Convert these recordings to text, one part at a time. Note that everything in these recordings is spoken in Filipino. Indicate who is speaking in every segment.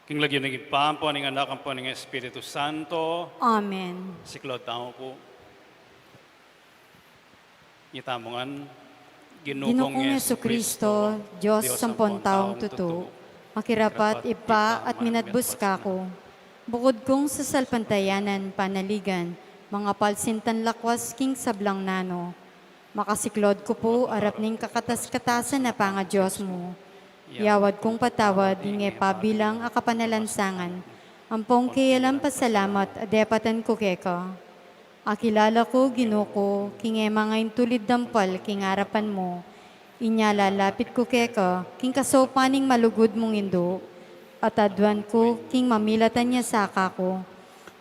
Speaker 1: King lagyan ng ipampo ng anak ang po ng Espiritu Santo.
Speaker 2: Amen.
Speaker 1: Siklod tao po. Itamongan.
Speaker 2: Ginukong Jesucristo, Diyos sampon taong tuto, makirapat ipa at minadbus ka ko. Bukod kong sa salpantayanan, panaligan, mga palsintan lakwas king sablang nano. Makasiklod ko po arap ning kakatas-katasan na panga Diyos mo. Yawad kong patawad, hinge pa bilang akapanalansangan. Ampong kiyalang pasalamat, adepatan ko keka. Akilala ko, ginuko, kinge mga intulid dampal, king harapan mo. Inyala lapit ko keka, king kasopaning malugod mong indo. At adwan ko, king mamilatan niya saka ko.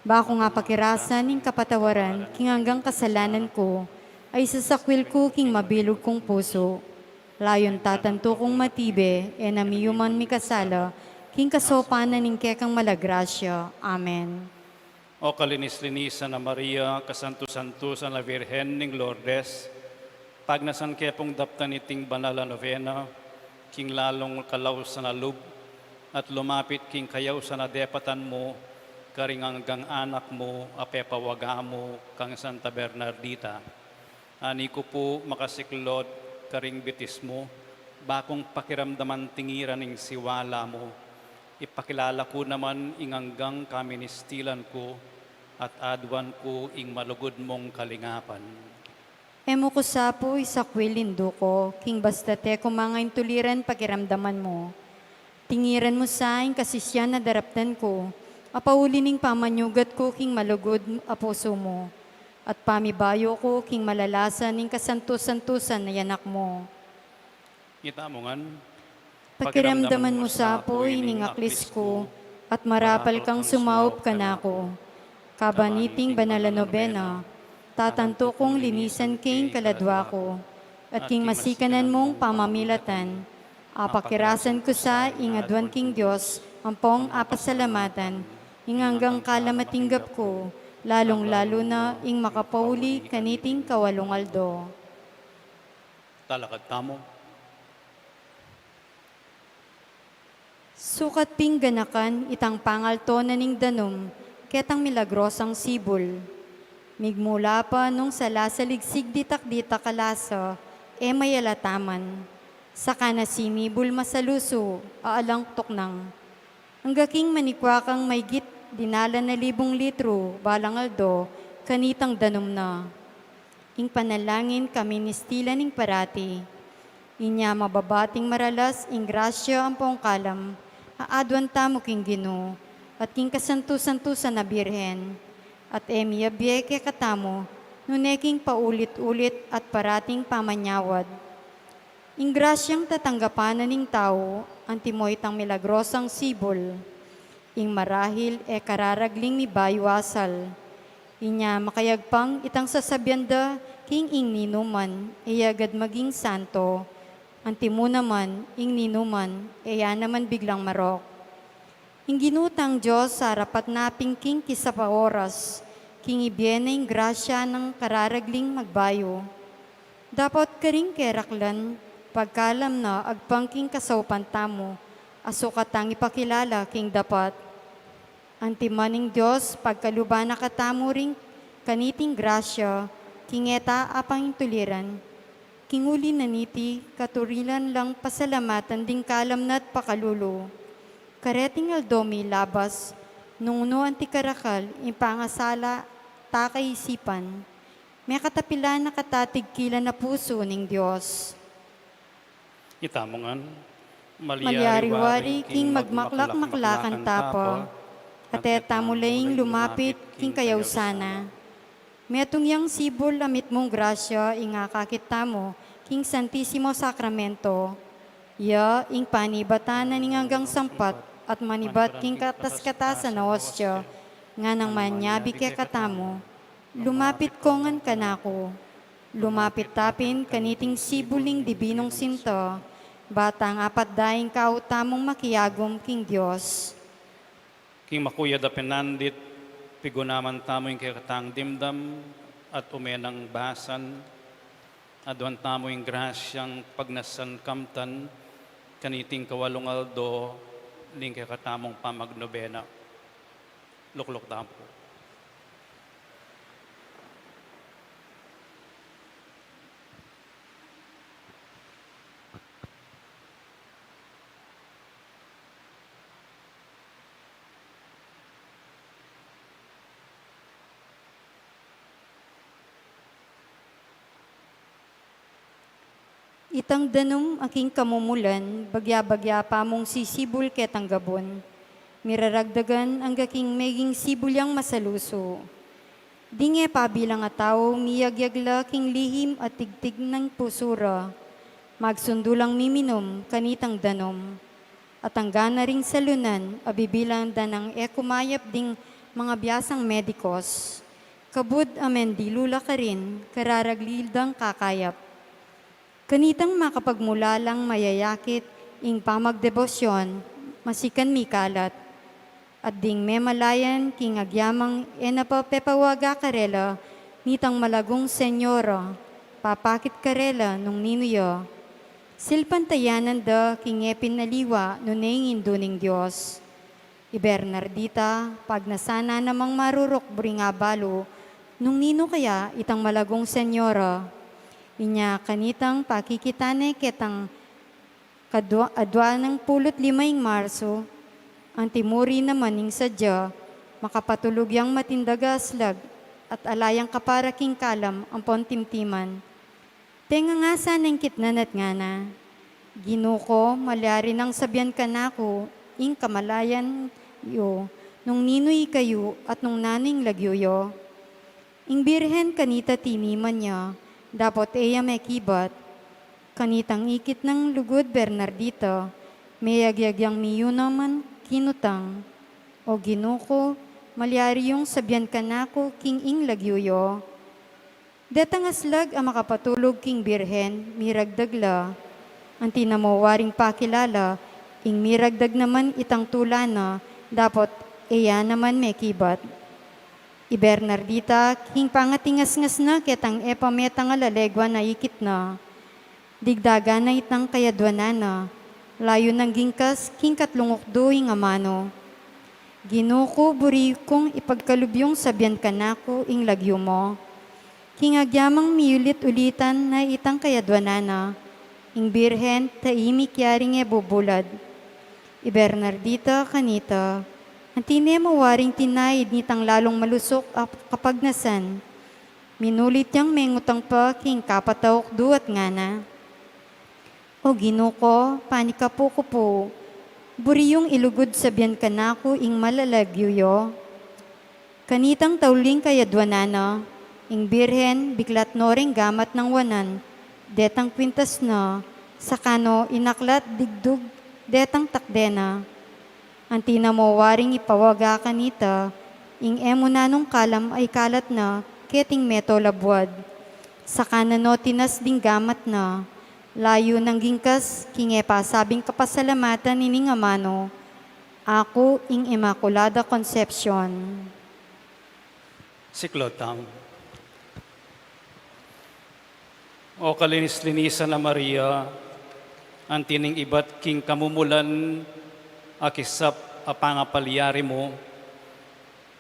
Speaker 2: Bako nga pakirasan, ning kapatawaran, king hanggang kasalanan ko, ay sasakwil ko, king mabilog kong puso. Layon tatanto kong matibe, namiyuman mi kasala, king kasopanan ning kekang malagrasya. Amen.
Speaker 1: O kalinis-linisan na Maria, kasanto-santusan na Virhen ning Lourdes, pagnasan kepong daptan iting banala novena, king lalong kalaw sa nalub, at lumapit king kayaw sa nadepatan mo, karing hanggang anak mo, apepawaga mo, kang Santa Bernardita. Ani ko po makasiklod, karing bitis mo, bakong pakiramdaman tingiran ning siwala mo, ipakilala ko naman inganggang kaministilan ko, at adwan ko ing malugod mong kalingapan.
Speaker 2: Emo ko sapo isakwilindo ko, king bastate ko mga intuliran pakiramdaman mo. Tingiran mo sa aking kasisyan na daraptan ko, apaulining pamanyugat ko king malugod a puso mo. At pamibayo ko king malalasan ning kasantos-santusan na yanak mo.
Speaker 1: Kita mo ngan,
Speaker 2: Pakiramdaman mo sa apoy ning aklis ko, at marapal kang sumaup ka na ako. Kabaniting banala nobena, tatanto kong linisan king kaladwa ko, at king masikanan mong pamamilatan. Apakirasan ko sa ingadwan king Diyos, ampong apasalamatan, ing hanggang kalamatinggap ko, lalong-lalo na ing makapauli kaniting kawalong aldo.
Speaker 1: talakad tamo.
Speaker 2: Sukat ping ganakan itang pangalto na ning danom, ketang milagrosang sibol. Migmula pa nung salasaligsig ditak-ditak kalasa, e mayalataman. Saka na sinibol masaluso, aalang tuknang. Ang gaking manikwakang may git, dinala na 1,000 litro, balang aldo, kanitang danom na. Ing panalangin kami nistila ning parati. Inya mababating maralas, ing grasya ang pongkalam, aadwan tamo king Ginoo, at king kasantu-santusan na birhen. At emiya biyeke katamo, nuneking paulit-ulit at parating pamanyawad. Ing grasyang tatanggapan na ning tao, antimoy tang milagrosang sibol. Ing marahil e kararagling mi baywasal. Inya makayagpang itang sasabyanda, king ing ninuman, iyagad maging santo. Antimo naman, ing ninuman, eya naman biglang marok. Ing ginutang Diyos sa rapat naping king kisa pa oras, king ibiyena ing grasya ng kararagling magbayo. Dapat karing keraklan, pagkalam na agpangking kasaupan tamo, asukatang ipakilala king dapat. Antimaning Diyos, pagkaluban na katamo ring kaniting grasya, king eta apang tuliran. King uli na niti, katurilan lang pasalamatan ding kalamnat pakalulo. Kareting aldomi labas, nungno antikarakal, impangasala, takaisipan. May katapilan na katatigkilan na puso ning Diyos.
Speaker 1: Kita mo ngan,
Speaker 2: Malyari-wari king magmaklak-maklakan tapa, at eta mulaying lumapit king kayaw sana. Metong yang sibol amit mong grasya, inga kakita mo, king Santisimo Sacramento. Ya, ing panibatanan ning hanggang sampat, at manibat king katas-katasan na ostya, nga nang manyabi ke katamo. Lumapit ko ngan kanako. Lumapit tapin kaniting sibuling dibinong sinta, batang apat daing kautamong makiyagom king Diyos.
Speaker 1: King makuya da penandit, pigunaman tamo yung kakatang dimdam at umenang bahasan, adwan tamo yung grasyang pagnasan kamtan, kaniting kawalong aldo, ning kakatamong pamagnobena. Luklok tamo.
Speaker 2: Itang danom aking kamumulan, bagya-bagya pa mong sisibol ketang gabon. Miraragdagan ang gaking meging sibulyang masaluso. Dinge pabilang a tao, miyagyagla king lihim at tigtig ng pusura. Magsundulang miminom, kanitang danom. At ang gana ring salunan, abibilang danang ekumayap ding mga biyasang medikos. Kabud amen dilula ka rin, kararaglidang kakayap. Kanitang makapagmula lang mayayakit, ing pamagdebosyon, masikan mikalat. At ding memalayan, king agyamang enapapepawaga karela, nitang malagong senyora, papakit karela nung ninuyo. Silpantayanan da, king epinaliwa, nuneng induning Diyos. Ibernardita, pag nasana namang marurok bringabalo, nung nino kaya itang malagong senyora, inya kanitang pakikitane ketang adwa ng 15 Marso, ang timuri naman ning sadya, makapatulog yang matindaga aslag at alayang kaparaking kalam ang pontimtiman, Tenga nga sanang kitnanat nga na. Ginuko, malyari ng sabyan ka na ko, ing kamalayan yo, nung ninoy kayo at nung naning lagyoyo. Ing birhen kanita tiniman niya, dapat eya may kibat. Kanitang ikit ng lugod Bernardito, may yagyagyang miyo naman kinutang. O ginuko, malyari yung sabyan ka na ko, king ing lagyoyo. Detang aslag ang makapatulog king birhen, miragdagla. Ang tinamowaring pakilala, ing miragdag naman itang tulana, dapat eya naman may kibat. I Bernardita, king pangatingas-ngas na ketang epameta nga lalegwa na ikit na. Digdaga na itang kayadwanana, layo ng gingkas king katlungokdo ing amano. Ginuko buri kong ipagkalubyong sabyan kanako ing lagyo mo. King agyamang miulit-ulitan na itang kayadwanana, ing birhen taimik yaring bubulad. I Bernardita kanita, ang tinemawaring tinaid nitang lalong malusok kapag nasan. Minulit yang mengutang pa king kapatawak duat nga na. O ginuko, panika po ko po, buri yung ilugod sabyan kanako ing malalagyo. Kanitang tauling kayadwanana, ing birhen biglat noring gamat ng wanan, detang kwintas na, sakano inaklat digdug, detang takdena. Ang tinamowaring ipawaga kanita, ing emo nanong kalam ay kalat na, keting meto labwad. Sakana no tinas ding gamat na, layo ng gingkas, kingepa sabing kapasalamatan nining amano, ako ing Immaculada Concepcion.
Speaker 1: Siklotang. O kalinis-linisan na Maria, ang tining ibat king kamumulan, akisap apangapalyari mo,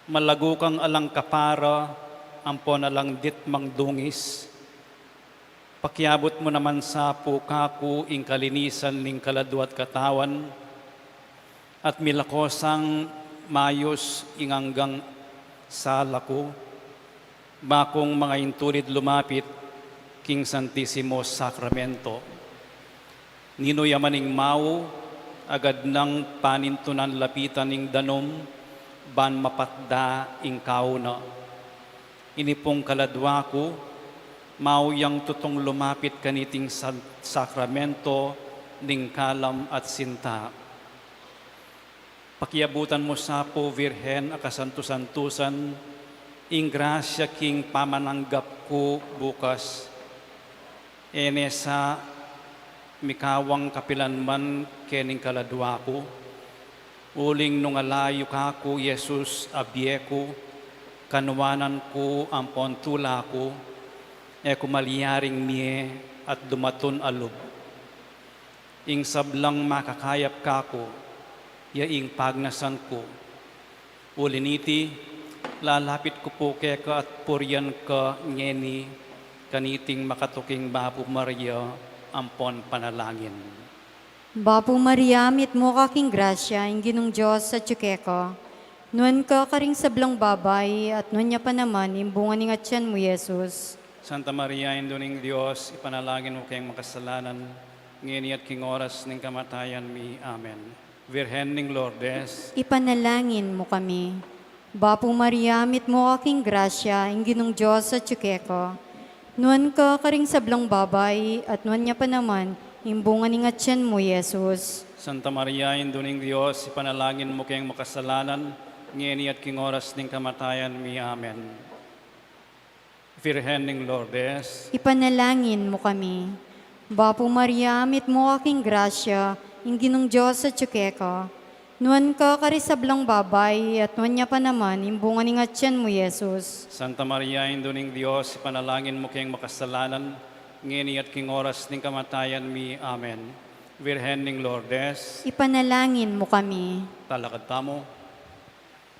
Speaker 1: malago kang alang kapara, ampon alang dit mangdungis, pakiabot mo naman sa pukaku ing kalinisan ning kaladwat katawan, at milakosang mayos inganggang salako, bakong mga intulid lumapit, king Santissimo Sacramento. Nino yamaning mau, agad ng panintunan lapitan ning danom, ban mapatda ing kauna. Inipong kaladwa ko, mauyang tutong lumapit kaniting sakramento ning kalam at sinta. Pakiabutan mo sa po, Virhen, akasantusantusan, ing grasya king pamananggap ko bukas. Ene sa mikawang kapilanman kening kaladwa ko, uling nung alayo kako, Yesus abieko, kanuwanan ko ang pontula ko, kumaliyaring miye at dumaton alub. Ing sablang makakayap kako, yaing pagnasan ko, uliniti, lalapit ko po keka at puryan ka ngeni, kaniting makatuking Bapo Maria, ampon panalangin.
Speaker 2: Bapo Maria, mit mo kaking grasya, ing ginong Diyos sa tsukeko. Nuan ka karing sablang babay, at nuan niya pa naman, imbungan ng atyan mo, Yesus.
Speaker 1: Santa Maria, Induning Diyos, ipanalangin mo kayong makasalanan, ngini at king oras ng kamatayan mi. Amen. Virhen ning Lourdes,
Speaker 2: Ipanalangin mo kami. Bapo Maria, mit mo kaking grasya, ing ginong Diyos sa tsukeko. Nuan ka karing sablang babay, at nuan niya pa naman, imbungan ng atyan mo, Yesus.
Speaker 1: Santa Maria, Induning Diyos, ipanalangin mo kayong makasalanan, ngini at king oras ng kamatayan mi. Amen. Virhen ning Lourdes,
Speaker 2: Ipanalangin mo kami. Bapo Maria, mit mo kaking grasya, ing ginong Diyos sa tsukeko. Nuan ka karisablang babay, at nuan niya pa naman, imbungan ng atyan mo, Yesus.
Speaker 1: Santa Maria, Induning Diyos, ipanalangin mo kayong makasalanan, ngini at king oras ng kamatayan mi. Amen. Virhen ning Lourdes,
Speaker 2: Ipanalangin mo kami.
Speaker 1: talakad tamo,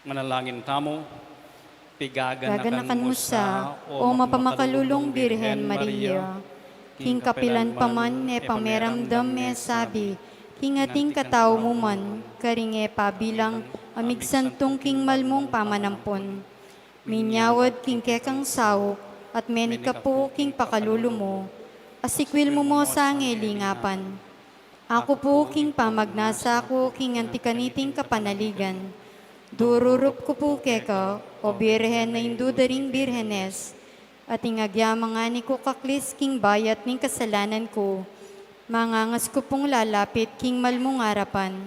Speaker 1: manalangin tamo, pigaganakan
Speaker 2: Gaganakan
Speaker 1: mo
Speaker 2: mo sa, o mapamakalulong Birhen Maria, king kapilan pa man, pameramdam sabi, king ating katao mo man, karinge pabilang, amigsantong king malmong pamanampon. Minyawad king kekang sao, at menika po king pakululo mo, Asikwil mo mo sa ngilingapan. Ako po king pamagnasa ko king antikaniting kapanaligan. Dururup ko po keka, o birhen na indudaring birhenes. At ingagyamangan ni ko kaklis king bayat ning kasalanan ko. Mangangas ko pong lalapit king malmong harapan.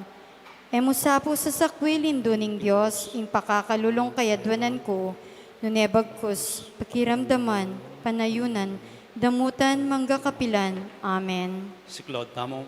Speaker 2: Emusa po sa sakwilin doning Diyos, ing pakakalulong kayadwanan ko. Nunebagkos, pakiramdaman, panayunan, damutan, manggakapilan. Amen.
Speaker 1: Si Claude Tamo.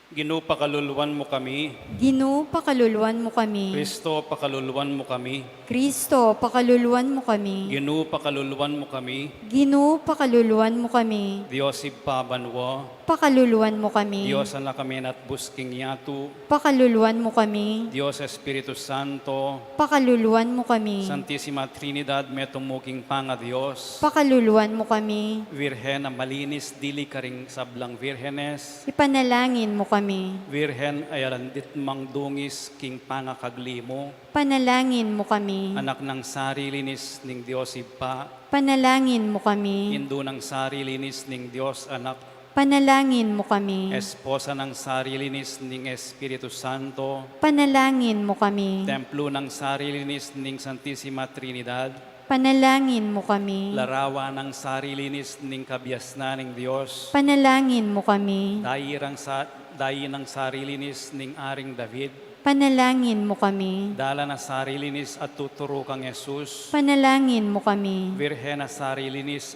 Speaker 1: Ginoo pakaluluwan mo kami.
Speaker 2: Ginoo, pakaluluwan mo kami.
Speaker 1: Kristo pakaluluwan mo kami.
Speaker 2: Kristo, pakaluluwan mo kami.
Speaker 1: Ginoo pakaluluwan mo kami.
Speaker 2: Ginoo, pakaluluwan mo kami.
Speaker 1: Dios ipabanwa.
Speaker 2: Pakaluluwan mo kami.
Speaker 1: Dios na kami at busking yatu.
Speaker 2: Pakaluluwan mo kami.
Speaker 1: Dios Espiritu Santo.
Speaker 2: Pakaluluwan mo kami.
Speaker 1: Santissima Trinidad metumuking panga Dios.
Speaker 2: Pakaluluwan mo kami.
Speaker 1: Virhen na malinis dili karing sablang virhenes.
Speaker 2: Ipanalangin mo kami.
Speaker 1: Virhen ay alandit mang dungis king panga kaglimo.
Speaker 2: Panalangin mo kami.
Speaker 1: Anak ng sarilinis ning Dios ipa.
Speaker 2: Panalangin mo kami.
Speaker 1: Indo ng sarilinis ning Dios anak.
Speaker 2: Panalangin mo kami.
Speaker 1: Esposa ng sarilinis ning Espiritu Santo.
Speaker 2: Panalangin mo kami.
Speaker 1: Templo ng sarilinis ning Santissima Trinidad.
Speaker 2: Panalangin mo kami.
Speaker 1: Larawan ng sarilinis ning kabiasnan ng Diyos.
Speaker 2: Panalangin mo kami.
Speaker 1: Dayi ng sarilinis ning Aring David.
Speaker 2: Panalangin mo kami.
Speaker 1: Dala na sarilinis at tuturo kang Jesus.
Speaker 2: Panalangin mo kami.
Speaker 1: Virhen na sarilinis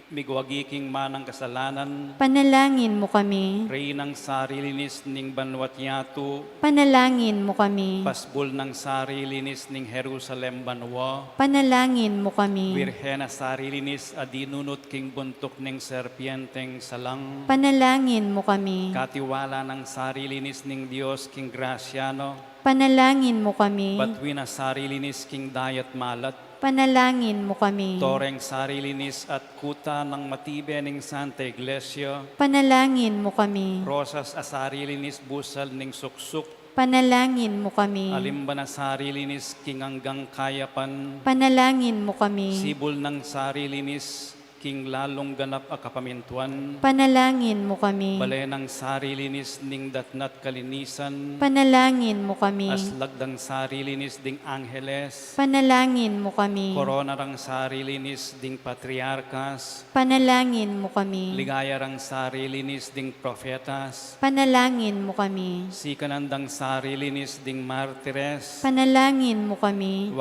Speaker 1: migwagiking manang kasalanan.
Speaker 2: Panalangin mo kami.
Speaker 1: Reynang sarilinis ning banwat yatu.
Speaker 2: Panalangin mo kami.
Speaker 1: Pasbol ng sarilinis ning Jerusalem banwa.
Speaker 2: Panalangin mo kami.
Speaker 1: Virhen na sarilinis adinunot king buntok ning serpienteng salang.
Speaker 2: Panalangin mo kami.
Speaker 1: Katiwala ng sarilinis ning Dios king grasyano.
Speaker 2: Panalangin mo kami.
Speaker 1: Batwi na sarilinis king dayat malat.
Speaker 2: Panalangin mo kami.
Speaker 1: Toreng sarilinis at kuta ng matibe ning Santa Iglesia.
Speaker 2: Panalangin mo kami.
Speaker 1: Rosas a sarilinis busal ning suksuk.
Speaker 2: Panalangin mo kami.
Speaker 1: Alimba na sarilinis king hanggang kayapan.
Speaker 2: Panalangin mo kami.
Speaker 1: Sibol ng sarilinis king lalong ganap a kapamintuan.
Speaker 2: Panalangin mo kami.
Speaker 1: Balay ng sarilinis ning datnat kalinisan.
Speaker 2: Panalangin mo kami.
Speaker 1: Aslagdang sarilinis ding angeles.
Speaker 2: Panalangin mo kami.
Speaker 1: Korona rang sarilinis ding patriarkas.
Speaker 2: Panalangin mo kami.
Speaker 1: Ligaya rang sarilinis ding profetas.
Speaker 2: Panalangin mo kami.
Speaker 1: Sikanandang sarilinis ding martires.
Speaker 2: Panalangin mo kami.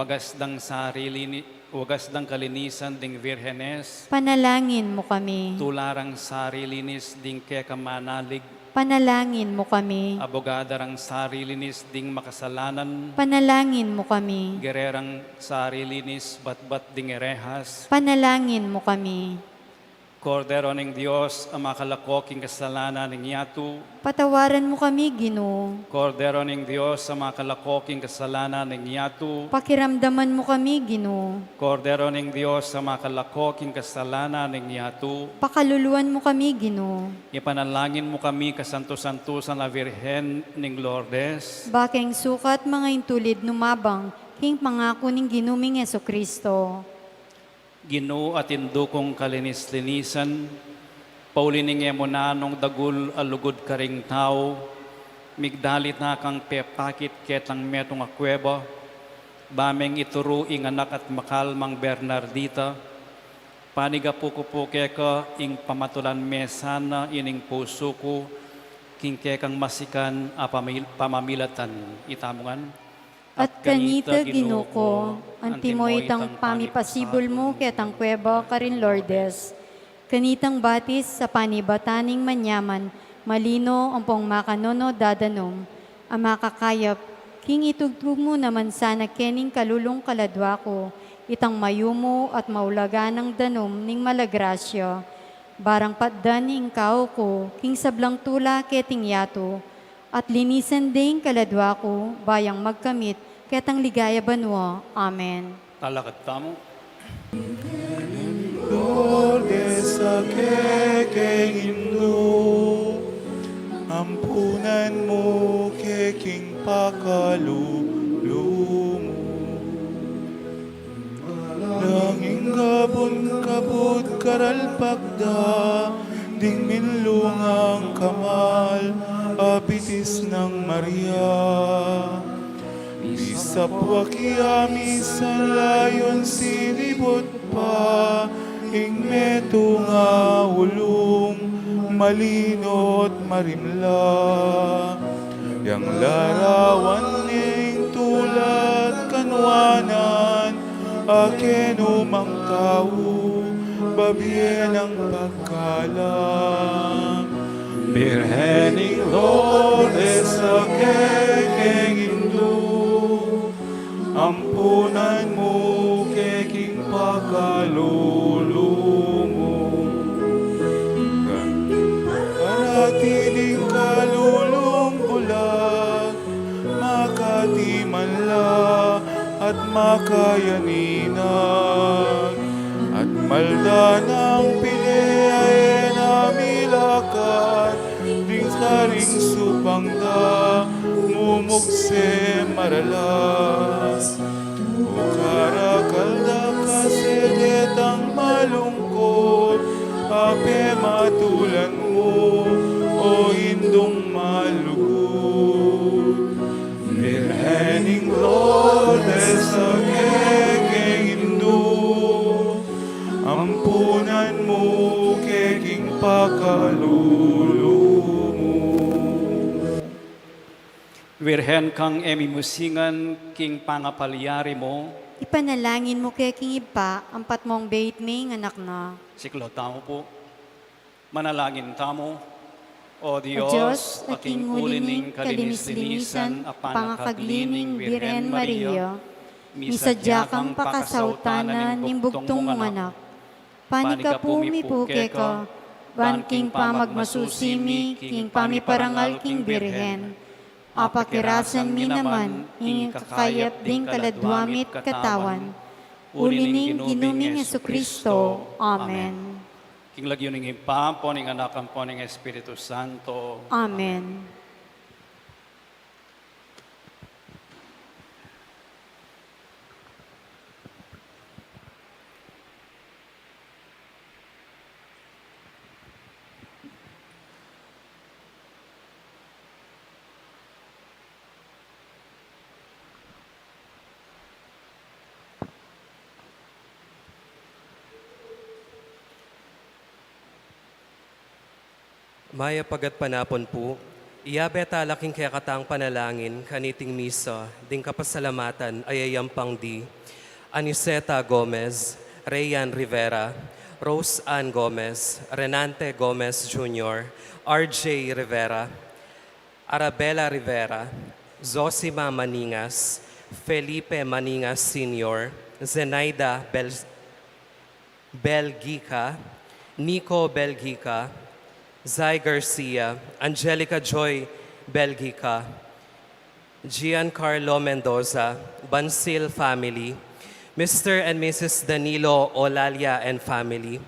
Speaker 1: Wagas dang kalinisan ding virhenes.
Speaker 2: Panalangin mo kami.
Speaker 1: Tularang sarilinis ding kekamanalig.
Speaker 2: Panalangin mo kami.
Speaker 1: Abogada rang sarilinis ding makasalanan.
Speaker 2: Panalangin mo kami.
Speaker 1: Gererang sarilinis batbat ding erehas.
Speaker 2: Panalangin mo kami.
Speaker 1: Kordero ng Diyos, ang makalakoking kasalanan ng yatu.
Speaker 2: Patawaran mo kami, Ginoo.
Speaker 1: Kordero ng Diyos, ang makalakoking kasalanan ng yatu.
Speaker 2: Pakiramdaman mo kami, Ginoo.
Speaker 1: Kordero ng Diyos, ang makalakoking kasalanan ng yatu.
Speaker 2: Pakaluluwan mo kami, Ginoo.
Speaker 1: Ipanalangin mo kami kasanto-santusan na Virhen ng Lourdes.
Speaker 2: Bakeng sukat mga intulid numabang, king pangako ning ginuming Jesucristo.
Speaker 1: Ginoo at indukong kalinis-linisan, paulining mo na nung dagul alugod karing tao, migdalit na kang pepakit ketang metong akweba, bameng ituro ing anak at makalmang Bernardita, panigapukupuke ka ing pamatulan mesana ining puso ko, king kekang masikan a pamamilatan itamungan.
Speaker 2: At kanita ginuko, antimoy tang pamipasibol mo ketang kuweba karin Lourdes. Kanitang batis sa panibataning manyaman, malino ang pong makanono dadanom, ang makakayap, king itugtug mo naman sana kening kalulong kaladwa ko, itang mayumo at maulaga ng danom ning malagrasya. Barang patdan ning kao ko, king sablang tula keting yato, at linisan ding kaladwa ko, bayang magkamit, ketang ligaya banwa. Amen.
Speaker 1: Talakat tamo.
Speaker 3: Lourdes sa keking Indo, ampunan mo keking pakalulumo. Langing gabon kud karalpagda, ding minlungang kamal, abitis ng Maria. Isapwa kiami sa layon silibot pa, ing meto nga ulong, malinot marimla. Yang larawan ning tulad kanwanan, aken umang tao, babien ang pagkalang. Birhening Lourdes sa kekeng Hindu, ampunan mo keking pagkalulungo. Karatiling kalulong bulag, makatimanla at makayaninag, at malda ng pili ay namilakat, ding saring supangda, mumukse maralas. O karakalda kasedet ang malungkot, ape matulan mo, o indong malugod. Birhening Lourdes sa kekeng Hindu, ampunan mo keking pakalulumo.
Speaker 1: Wirhen kang emimusingan king pangapalyari mo,
Speaker 2: Ipanalangin mo kay King Ipa, ampat mong bait may anak na.
Speaker 1: siklo tamo po. Manalangin tamo, O
Speaker 2: O
Speaker 1: Diyos,
Speaker 2: Diyos,
Speaker 1: aking
Speaker 2: aking
Speaker 1: ulining
Speaker 2: ulining
Speaker 1: kalinislinisan,
Speaker 2: kalinislinisan,
Speaker 1: apangakaglining Birhen
Speaker 2: Birhen
Speaker 1: Maria,
Speaker 2: Maria, misadya kang pakasautanan, nimbugtong mong anak. Panika po mi puke ka, ban king pamagmasusimi, king pamiparangal king Birhen. Apakirasan mi naman, ing kakayap ding kaladwamit katawan. Ulining ginuming Jesucristo. Amen.
Speaker 1: King lagyo ning Impa, poning anak ang poning Espiritu Santo.
Speaker 2: Amen.
Speaker 4: Maya pagat panapon po, iyabeta laking kaya katang panalangin, kaniting misa, ding kapasalamatan ayayampang di, Aniseta Gomez, Rayan Rivera, Rose Ann Gomez, Renante Gomez Jr., RJ Rivera, Arabella Rivera, Zosima Maningas, Felipe Maningas Sr., Zenaida Belgica, Nico Belgica, Zai Garcia, Angelica Joy Belgica, Giancarlo Mendoza, Bansil family, Mr. and Mrs. Danilo Olalia and family,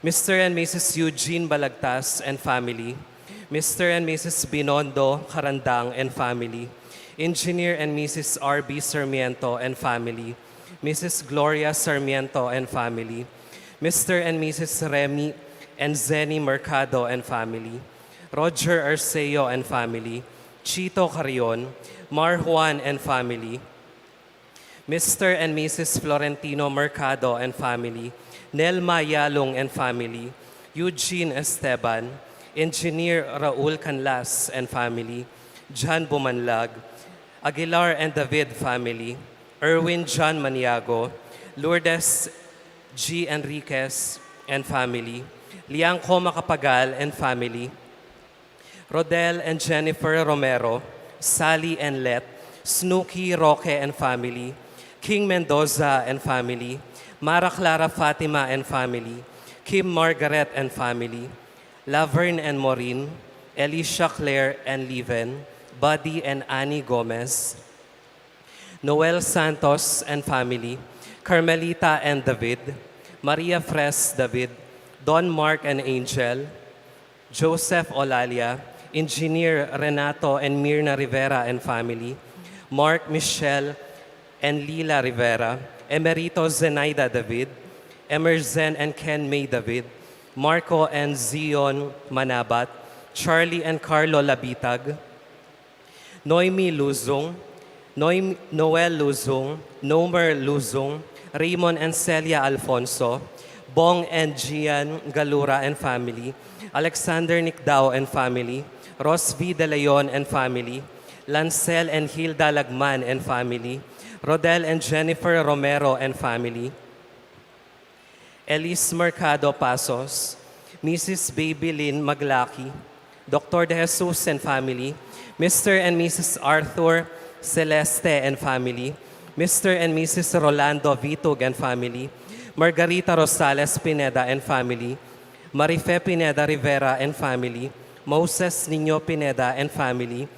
Speaker 4: Mr. and Mrs. Eugene Balagtas and family, Mr. and Mrs. Binondo Karandang and family, Engineer and Mrs. R.B. Sarmiento and family, Mrs. Gloria Sarmiento and family, Mr. and Mrs. Remy and Zenny Mercado and family, Roger Arceo and family, Chito Carion, Mar Juan and family, Mr. and Mrs. Florentino Mercado and family, Nelma Yalong and family, Eugene Esteban, Engineer Raul Canlas and family, John Bumanlag, Aguilar and David family, Erwin John Maniago, Lourdes G. Enriquez and family, Liangco Macapagal and family, Rodel and Jennifer Romero, Sally and Let, Snooky Roque and family, King Mendoza and family, Mara Clara Fatima and family, Kim Margaret and family, Laverne and Maureen, Alicia Claire and Leven, Buddy and Annie Gomez, Noel Santos and family, Carmelita and David, Maria Fres David, Don Mark and Angel, Joseph Olalia, Engineer Renato and Mirna Rivera and family, Mark Michelle and Lila Rivera, Emerito Zenaida David, Emerzen and Ken May David, Marco and Zion Manabat, Charlie and Carlo Labitag, Noemi Luzong, Noel Luzong, Nomer Luzong, Raymond and Celia Alfonso, Bong and Gian Galura and family, Alexander Nicdao and family, Ross V. De Leon and family, Lancel and Hilda Lagman and family, Rodel and Jennifer Romero and family, Elise Mercado Pasos, Mrs. Baby Lynn Maglaki, Dr. De Jesus and family, Mr. and Mrs. Arthur Celeste and family, Mr. and Mrs. Rolando Vitug and family, Margarita Rosales Pineda and family, Marife Pineda Rivera and family, Moses Niño Pineda and family,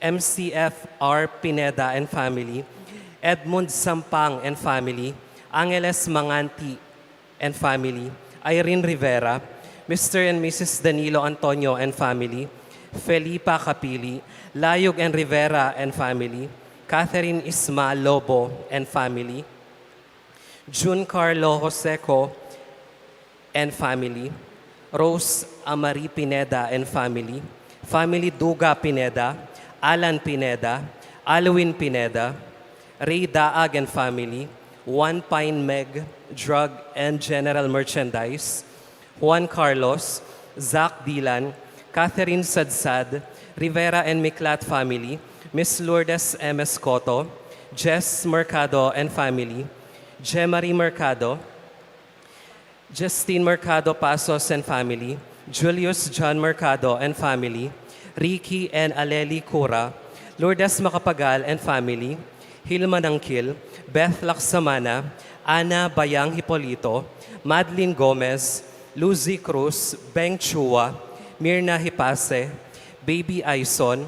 Speaker 4: MCFR Pineda and family, Edmund Sampang and family, Angeles Manganti and family, Irene Rivera, Mr. and Mrs. Danilo Antonio and family, Felipa Capili, Layog and Rivera and family, Catherine Isma Lobo and family, June Carlo Joseco and family, Rose Amari Pineda and family, family Duga Pineda, Alan Pineda, Alwin Pineda, Ray Daag and family, One Pine Meg, Drug and General Merchandise, Juan Carlos, Zach Dilan, Catherine Sadsad, Rivera and Miklat family, Miss Lourdes M. Escoto, Jess Mercado and family, Jemarie Mercado, Justine Mercado Pasos and family, Julius John Mercado and family, Ricky and Aleli Cura, Lourdes Macapagal and family, Hilma Nangkil, Beth Laksamana, Ana Bayang Hipolito, Madeline Gomez, Lucy Cruz, Beng Chua, Mirna Hipase, Baby Aison,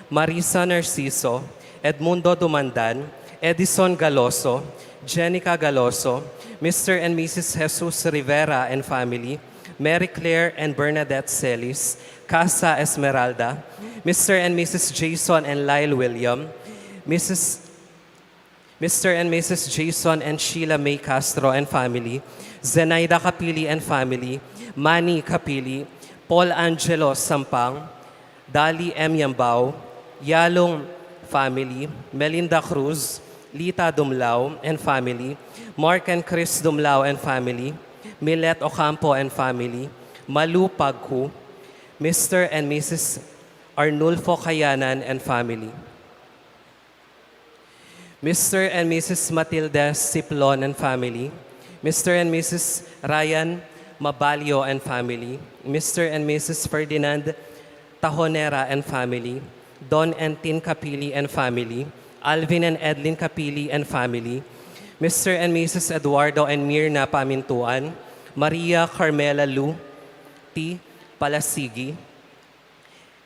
Speaker 4: Marisa Narciso, Edmundo Dumandan, Edison Galoso, Jenica Galoso, Mr. and Mrs. Jesus Rivera and family, Mary Claire and Bernadette Celis, Casa Esmeralda, Mr. and Mrs. Jason and Lyle William, Mr. and Mrs. Jason and Sheila May Castro and family, Zenaida Capili and family, Manny Capili, Paul Angelo Sampang, Dali M. Yambao, Yalong family, Melinda Cruz, Lita Dumlao and family, Mark and Chris Dumlao and family, Milet Ocampo and family, Malu Pagku, Mr. and Mrs. Arnulfo Kayanan and family, Mr. and Mrs. Matilda Siplon and family, Mr. and Mrs. Ryan Mabalio and family, Mr. and Mrs. Ferdinand Tahonera and family, Don and Tin Capili and family, Alvin and Edlin Capili and family, Mr. and Mrs. Eduardo and Mirna Pamintuan, Maria Carmela Lu T. Palasigi,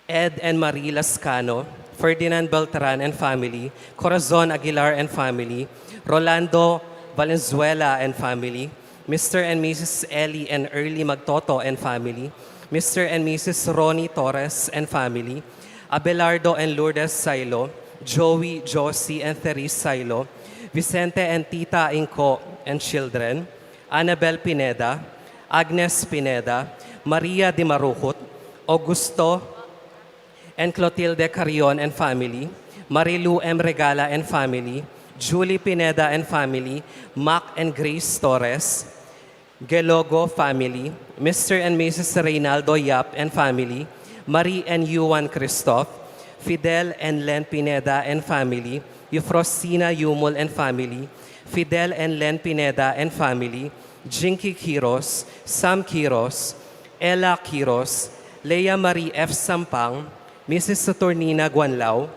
Speaker 4: Ed and Marie Lascano, Ferdinand Beltran and family, Corazon Aguilar and family, Rolando Valenzuela and family, Mr. and Mrs. Ellie and Early Magtoto and family, Mr. and Mrs. Ronnie Torres and family, Abelardo and Lourdes Silo, Joey, Josie, and Therese Silo, Vicente and Tita Inco and children, Annabel Pineda, Agnes Pineda, Maria Di Maruhut, Augusto and Clotilde Carrion and family, Marilu M. Regala and family, Julie Pineda and family, Mac and Grace Torres, Gelogo family, Mr. and Mrs. Reynaldo Yap and family, Marie and Yuan Christoph, Fidel and Len Pineda and family, Eufrosina Yumul and family, Fidel and Len Pineda and family, Jinky Quiros, Sam Quiros, Ella Quiros, Leia Marie F. Sampang, Mrs. Saturnina Guanlao,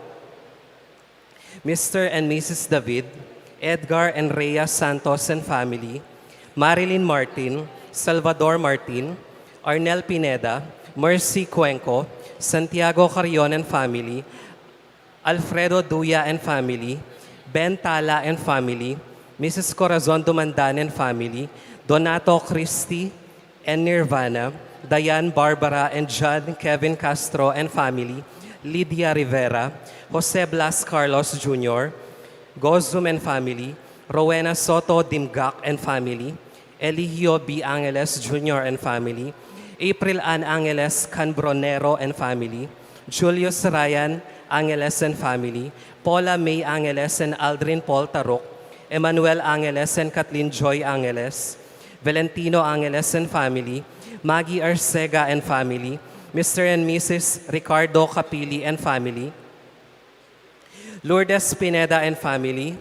Speaker 4: Mr. and Mrs. David, Edgar and Rhea Santos and family, Marilyn Martin, Salvador Martin, Arnel Pineda, Mercy Cuenco, Santiago Carrion and family, Alfredo Duya and family, Ben Tala and family, Mrs. Corazon Dumandan and family, Donato Christie and Nirvana, Diane Barbara and John Kevin Castro and family, Lydia Rivera, Jose Blas Carlos Jr., Gozum and family, Rowena Soto Dimgak and family, Eligio B. Angeles Jr. and family, April Ann Angeles Canbronero and family, Julius Ryan Angeles and family, Paula May Angeles and Aldrin Paul Tarok, Emmanuel Angeles and Kathleen Joy Angeles, Valentino Angeles and family, Maggie Arcega and family, Mr. and Mrs. Ricardo Capili and family, Lourdes Pineda and family,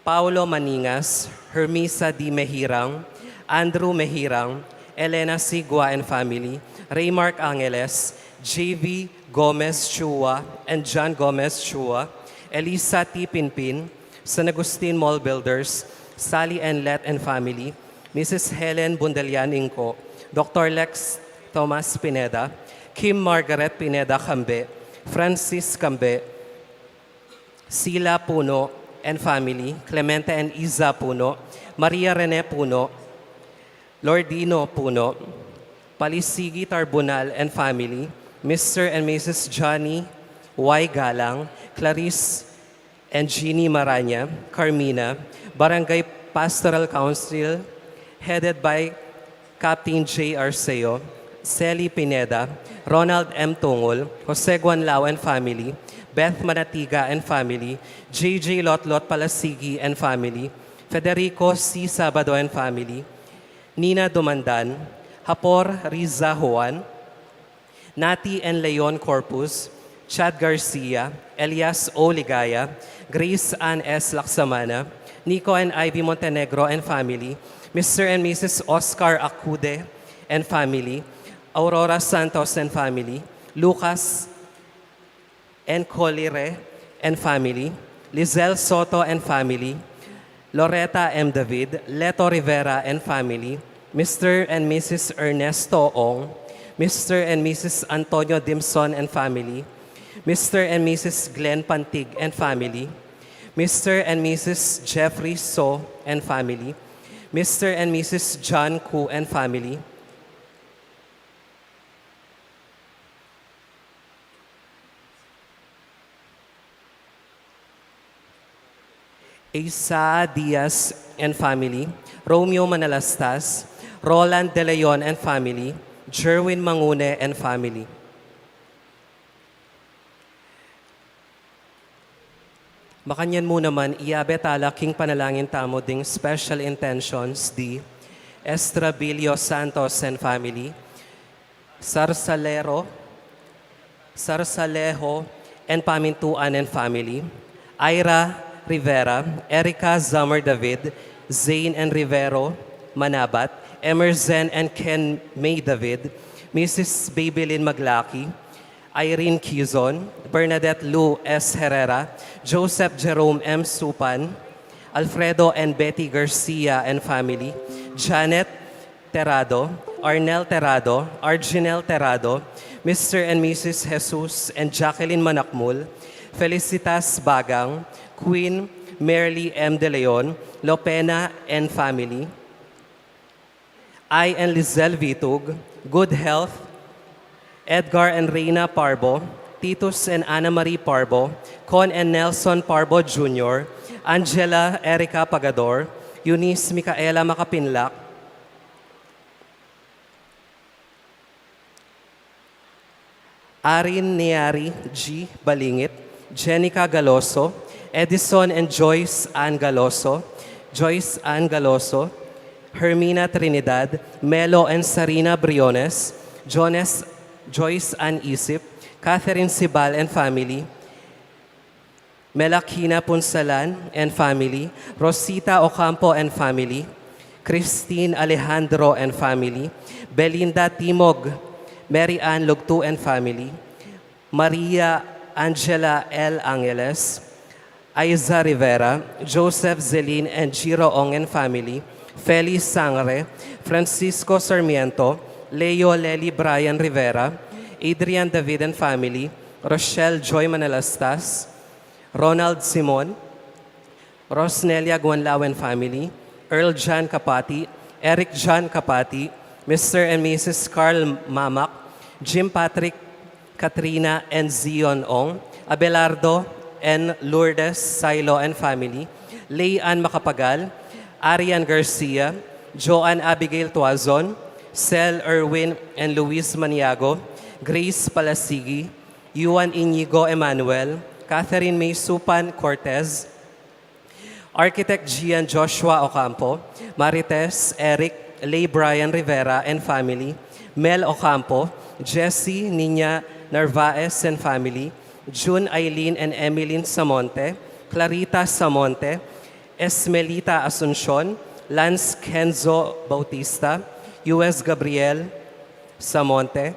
Speaker 4: Paulo Maningas, Hermisa D. Mehirang, Andrew Mehirang, Elena Sigua and family, Raymark Angeles, JV Gomez Chua and John Gomez Chua, Elisa T. Pinpin, San Agustin Mall Builders, Sally and Let and family, Mrs. Helen Bundalian Inco, Dr. Lex Thomas Pineda, Kim Margaret Pineda Cambe, Francis Cambe, Sila Puno and family, Clemente and Iza Puno, Maria Rene Puno, Lordino Puno, Palisigi Tarbunal and family, Mr. and Mrs. Johnny Y. Galang, Clarice and Jeannie Maranya, Carmina, Barangay Pastoral Council, headed by Captain J. Arceo, Celi Pineda, Ronald M. Tungol, Jose Guanlao and family, Beth Manatiga and family, J.J. Lotlot Palasigi and family, Federico C. Sabado and family, Nina Dumandan, Hapor Riza Juan, Nati and Leon Corpus, Chad Garcia, Elias O. Ligaya, Grace Ann S. Laksamana, Nico and Ivy Montenegro and family, Mr. and Mrs. Oscar Acude and family, Aurora Santos and family, Lucas and Colire and family, Lizelle Soto and family, Loretta M. David, Leto Rivera and family, Mr. and Mrs. Ernesto Ong, Mr. and Mrs. Antonio Dimson and family, Mr. and Mrs. Glenn Pantig and family, Mr. and Mrs. Jeffrey So and family, Mr. and Mrs. John Koo and family, Isa Diaz and family, Romeo Manalastas, Roland De Leon and family, Jerwin Mangune and family. Makanyan mo naman, iabetala king panalangin tamo ding special intentions di Estrabilio Santos and family, Sarsalejo and Pamintuan and family, Ira Rivera, Erica Zamar David, Zane and Rivero Manabat, Emerson and Ken May David, Mrs. Babylin Maglaki, Irene Quizon, Bernadette Lou S. Herrera, Joseph Jerome M. Supan, Alfredo and Betty Garcia and family, Janet Terrado, Arnel Terrado, Arginel Terrado, Mr. and Mrs. Jesus and Jacqueline Manakmul, Felicitas Bagang, Queen Merly M. De Leon, Lopena and family, I and Lizelle Vitug, Good Health, Edgar and Reina Parbo, Titus and Ana Marie Parbo, Con and Nelson Parbo Jr., Angela Erica Pagador, Eunice Micaela Makapinlak, Arin Neari G. Balingit, Jenica Galoso, Edison and Joyce Ann Galoso, Hermina Trinidad, Melo and Sarina Briones, Joyce Ann Isip, Catherine Sibal and family, Melakina Punsalan and family, Rosita Ocampo and family, Christine Alejandro and family, Belinda Timog, Mary Ann Lugtu and family, Maria Angela L. Angeles, Aiza Rivera, Joseph Zelin and Giro Ong and family, Feliz Sangre, Francisco Sarmiento, Leo Lely Brian Rivera, Adrian David and family, Rochelle Joy Manalastas, Ronald Simon, Rosnelia Guanlao and family, Earl John Kapati, Eric John Kapati, Mr. and Mrs. Carl Mamak, Jim Patrick, Katrina and Zion Ong, Abelardo and Lourdes Silo and family, Leanne Macapagal, Arian Garcia, Joanne Abigail Tuazon, Cel Erwin and Luis Maniago, Grace Palasigi, Yuan Inigo Emmanuel, Catherine May Supan Cortez, Architect Gian Joshua Ocampo, Marites Eric Lay Brian Rivera and family, Mel Ocampo, Jessie Nina Narvaez and family, June Eileen and Emeline Samonte, Clarita Samonte, Esmelita Asuncion, Lance Kenzo Bautista, U.S. Gabriel Samonte,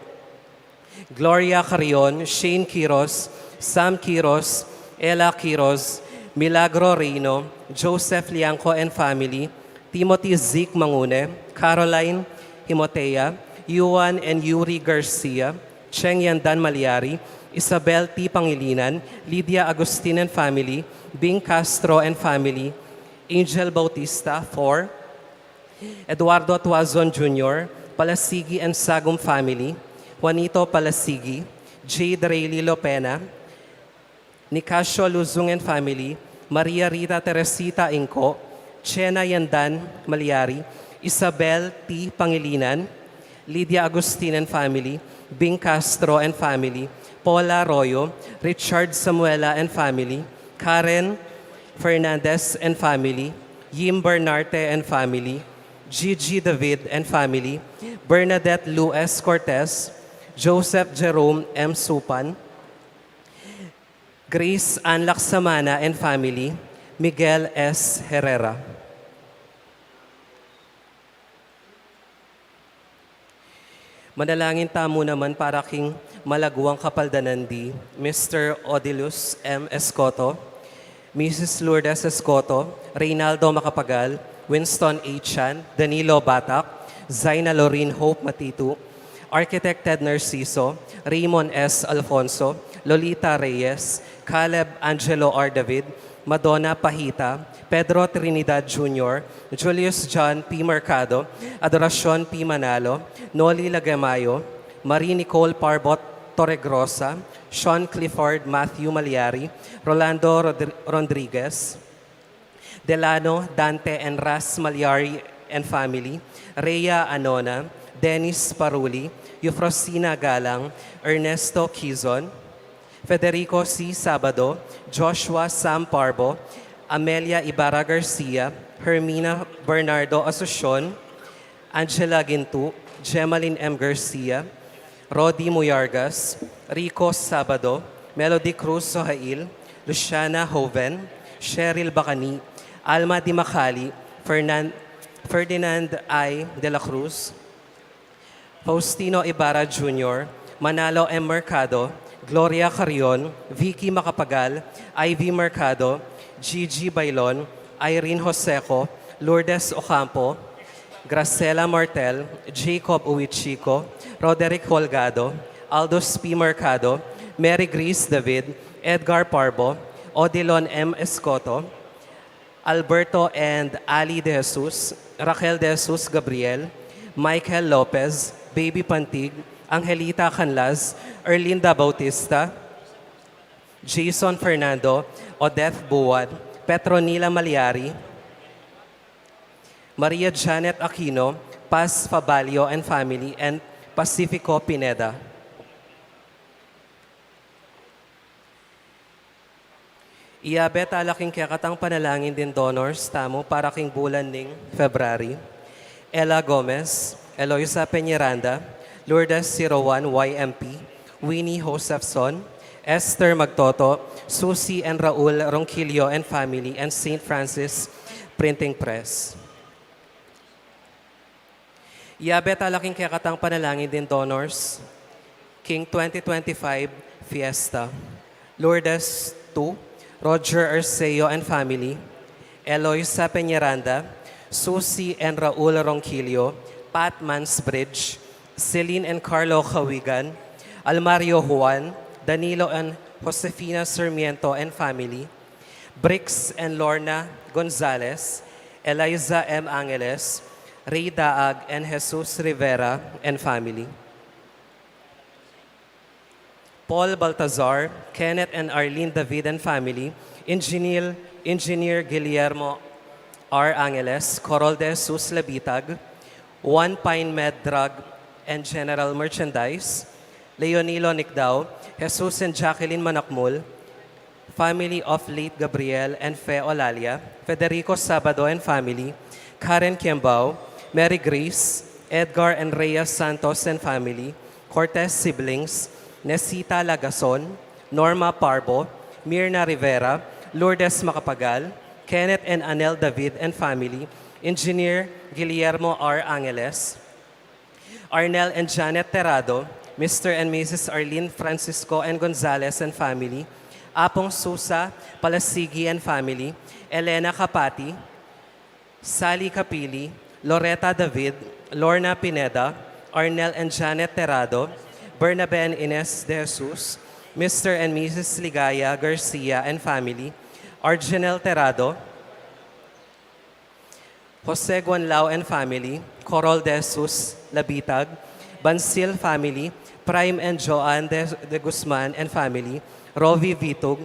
Speaker 4: Gloria Carrion, Shane Quiros, Sam Quiros, Ella Quiros, Milagro Reino, Joseph Lianco and family, Timothy Zeke Mangune, Caroline Himotea, Yuan and Yuri Garcia, Cheng Yandan Maliari, Isabel T. Pangilinan, Lydia Agustin and family, Bing Castro and family, Angel Bautista, 4, Eduardo Tuazon Jr., Palasigi and Sagum family, Juanito Palasigi, Jade Rayleigh Lopena, Nicasio Luzung and family, Maria Rita Teresita Inco, Chena Yandan Maliari, Isabel T. Pangilinan, Lydia Agustin and family, Bing Castro and family, Paula Arroyo, Richard Samuela and family, Karen Fernandez and family, Yim Bernarte and family, Gigi David and family, Bernadette Lou S. Cortez, Joseph Jerome M. Supan, Grace Ann Laksamana and family, Miguel S. Herrera. Manalangin tamo naman para king malaguang kapaldanandi, Mr. Odilus M. Escoto, Mrs. Lourdes Escoto, Reynaldo Macapagal, Winston A. Chan, Danilo Batak, Zaina Lorraine Hope Matitu, Architect Ted Narciso, Raymond S. Alfonso, Lolita Reyes, Caleb Angelo R. David, Madonna Pahita, Pedro Trinidad Jr., Julius John P. Mercado, Adoracion P. Manalo, Noli Lagamayo, Marie Nicole Parbot Torregrosa, Sean Clifford Matthew Maliari, Rolando Rodriguez, Delano Dante and Ras Maliari and family, Rhea Anona, Dennis Paruli, Eufrosina Galang, Ernesto Quizon, Federico C. Sabado, Joshua Sam Parbo, Amelia Ibarra Garcia, Hermina Bernardo Asucion, Angela Gintu, Gemaline M. Garcia, Rodi Muyargas, Rico Sabado, Melody Cruz Sohail, Luciana Hoven, Cheryl Bacani, Alma Di Macali, Ferdinand I. De La Cruz, Faustino Ibarra Jr., Manalo M. Mercado, Gloria Carrion, Vicky Macapagal, Ivy Mercado, Gigi Bailon, Irene Joseco, Lourdes Ocampo, Gracela Martel, Jacob Uichico, Roderick Holgado, Aldous P. Mercado, Mary Grace David, Edgar Parbo, Odilon M. Escoto, Alberto and Ali De Jesus, Raquel De Jesus Gabriel, Michael Lopez, Baby Pantig, Angelita Canlas, Erlinda Bautista, Jason Fernando, Odette Buwan, Petronila Maliari, Maria Janet Aquino, Paz Fabalio and family, and Pacifico Pineda. Iabet alaking kakatang panalangin din donors tamo para king bulan ning February. Ella Gomez, Eloisa Peñaranda, Lourdes 01 YMP, Winnie Josephson, Esther Magtoto, Susie and Raul Ronquillo and family, and St. Francis Printing Press. Iabet alaking kakatang panalangin din donors, King 2025 Fiesta, Lourdes 2, Roger Arceo and family, Eloisa Peñaranda, Susie and Raul Ronquillo, Pat Mansbridge, Celine and Carlo Cawigan, Almario Juan, Danilo and Josefina Sarmiento and family, Brix and Lorna Gonzalez, Eliza M. Angeles, Ray Daag and Jesus Rivera and family. Paul Baltazar, Kenneth and Arlene David and family, Engineer Guillermo R. Angeles, Corol de Jesus Labitag, One Pine Med Drug and General Merchandise, Leonilo Nicdao, Jesus and Jacqueline Manakmul, family of late Gabriel and Fe Olalia, Federico Sabado and family, Karen Kiambao, Mary Grace, Edgar and Rhea Santos and family, Cortez siblings, Nesita Lagason, Norma Parbo, Mirna Rivera, Lourdes Macapagal, Kenneth and Anel David and family, Engineer Guillermo R. Angeles, Arnel and Janet Terrado, Mr. and Mrs. Arlene Francisco and Gonzalez and family, Apong Susa, Palasigi and family, Elena Kapati, Sally Kapili, Loretta David, Lorna Pineda, Arnel and Janet Terrado, Bernabe and Ines de Jesus, Mr. and Mrs. Ligaya Garcia and family, Arjanel Terrado, Jose Guanlao and family, Corol de Jesus Labitag, Bansil family, Prime and Joanne de Guzman and family, Rovi Vitug,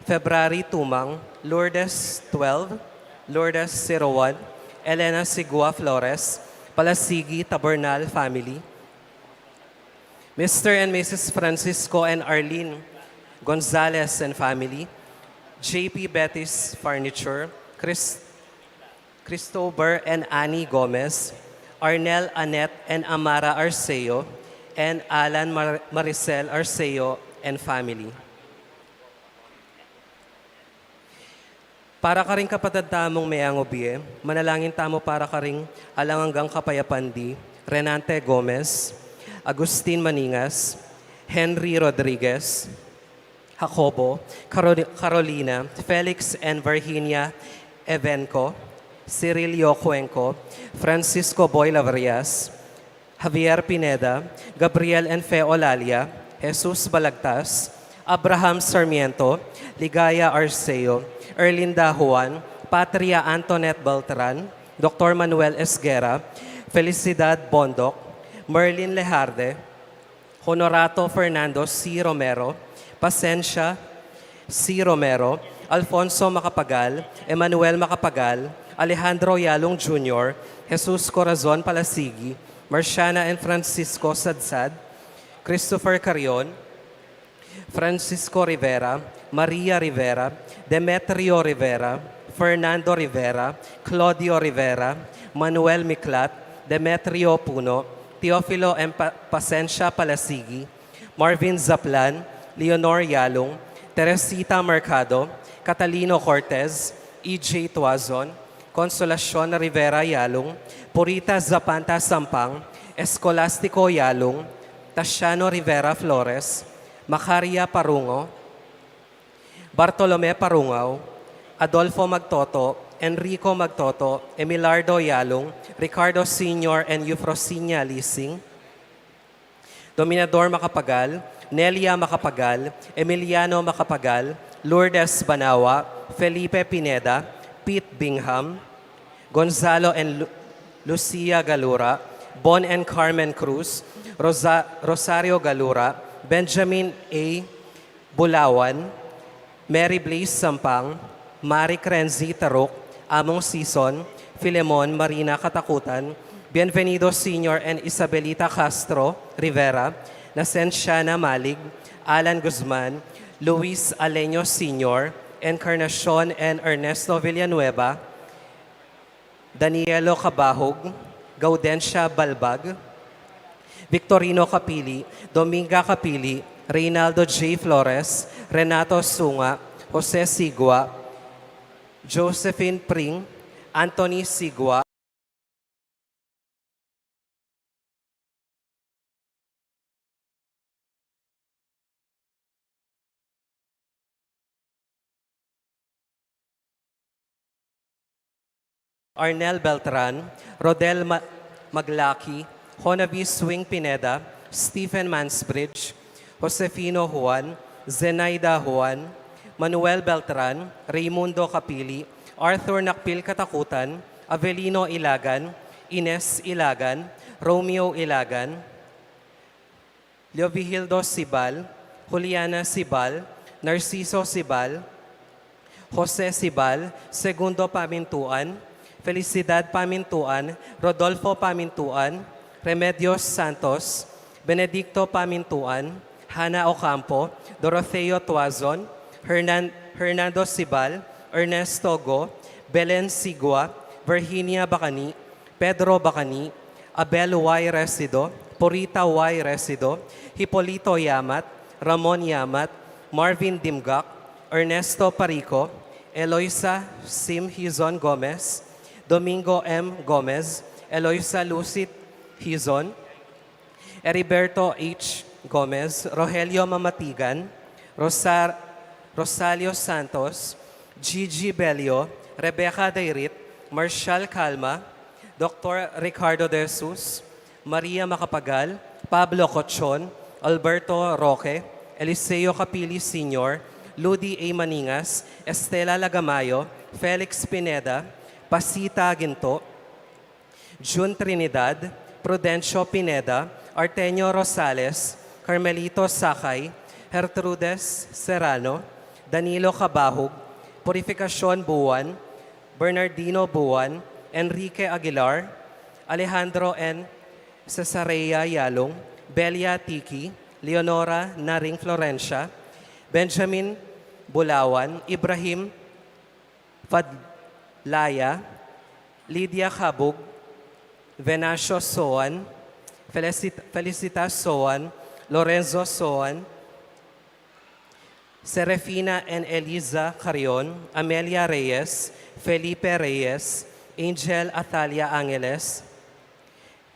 Speaker 4: February Tumang, Lourdes 12, Lourdes 01, Elena Sigua Flores, Palasigi Tabernal family, Mr. and Mrs. Francisco and Arlene Gonzalez and family, JP Betis Furniture, Christopher and Annie Gomez, Arnel Annette and Amara Arceo, and Alan Maricel Arceo and family. Para ka rin kapatid tamong mayangobie, manalangin tamo para ka rin alanganggang kapayapandi, Renante Gomez, Agustin Maningas, Henry Rodriguez, Jacobo, Carolina, Felix and Virginia Evenco, Cirilio Cuenco, Francisco Boy Lavrias, Javier Pineda, Gabriel and Fe Olalia, Jesus Balagtas, Abraham Sarmiento, Ligaya Arceo, Erlinda Juan, Patria Antoinette Beltran, Dr. Manuel Esguera, Felicidad Bondoc, Merlin Lejarde, Honorato Fernando C. Romero, Pasencia C. Romero, Alfonso Macapagal, Emmanuel Macapagal, Alejandro Yalong Jr., Jesus Corazon Palasigi, Marciana and Francisco Sadsad, Christopher Carion, Francisco Rivera, Maria Rivera, Demetrio Rivera, Fernando Rivera, Claudio Rivera, Manuel Miklat, Demetrio Puno, Teofilo and Pasencia Palasigi, Marvin Zaplan, Leonor Yalong, Teresita Mercado, Catalino Cortez, E.J. Tuazon, Consolacion Rivera Yalong, Purita Zapanta Sampang, Escolastico Yalong, Tasciano Rivera Flores, Macaria Parungo, Bartolome Parungaw, Adolfo Magtoto, Enrico Magtoto, Emilardo Yalong, Ricardo Sr. and Eufrosinia Lising, Dominador Macapagal, Nelia Macapagal, Emiliano Macapagal, Lourdes Banawa, Felipe Pineda, Pete Bingham, Gonzalo and Lucia Galura, Bon and Carmen Cruz, Rosario Galura, Benjamin A. Bulawan, Mary Blaze Sampang, Mari Crenzi Tarok, Among Sison, Filemon Marina Katakutan, Bienvenido Sr. and Isabelita Castro Rivera, Nasenciana Malig, Alan Guzman, Luis Aleño Sr., Encarnacion and Ernesto Villanueva, Danielo Cabahog, Gaudensia Balbag, Victorino Capili, Dominga Capili, Reynaldo J. Flores, Renato Sunga, Jose Sigua, Josephine Pring, Anthony Sigua, Arnel Beltran, Rodel Maglaki, Honavi Swing Pineda, Stephen Mansbridge, Josefino Juan, Zenaida Juan, Manuel Beltran, Raimundo Capili, Arthur Nakpil Katakutan, Avelino Ilagan, Ines Ilagan, Romeo Ilagan, Leovihildo Sibal, Juliana Sibal, Narciso Sibal, Jose Sibal, Segundo Pamintuan, Felicidad Pamintuan, Rodolfo Pamintuan, Remedios Santos, Benedicto Pamintuan, Hana Ocampo, Dorotheo Tuazon, Hernando Sibal, Ernesto Go, Belen Sigua, Virginia Bacani, Pedro Bacani, Abel Y. Resido, Purita Y. Resido, Hipolito Yamat, Ramon Yamat, Marvin Dimgak, Ernesto Parico, Eloisa Sim Hizon Gomez, Domingo M. Gomez, Eloisa Lucit Hizon, Heriberto H. Gomez, Rogelio Mamatigan, Rosalio Santos, Gigi Belio, Rebecca Dairit, Marshall Calma, Dr. Ricardo De Jesus, Maria Macapagal, Pablo Cochon, Alberto Roque, Eliseo Capili Sr., Ludi A. Maningas, Estela Lagamayo, Felix Pineda, Pasita Ginto, June Trinidad, Prudencio Pineda, Artenio Rosales, Carmelito Sakay, Gertrudes Serrano, Danilo Cabahug, Purificacion Buwan, Bernardino Buwan, Enrique Aguilar, Alejandro N. Cesarea Yalong, Belia Tiki, Leonora Naring Florencia, Benjamin Bulawan, Ibrahim Fadlaya, Lydia Cabug, Venacio Soan, Felicitas Soan, Lorenzo Soan, Serafina and Eliza Carion, Amelia Reyes, Felipe Reyes, Angel Atalia Angeles,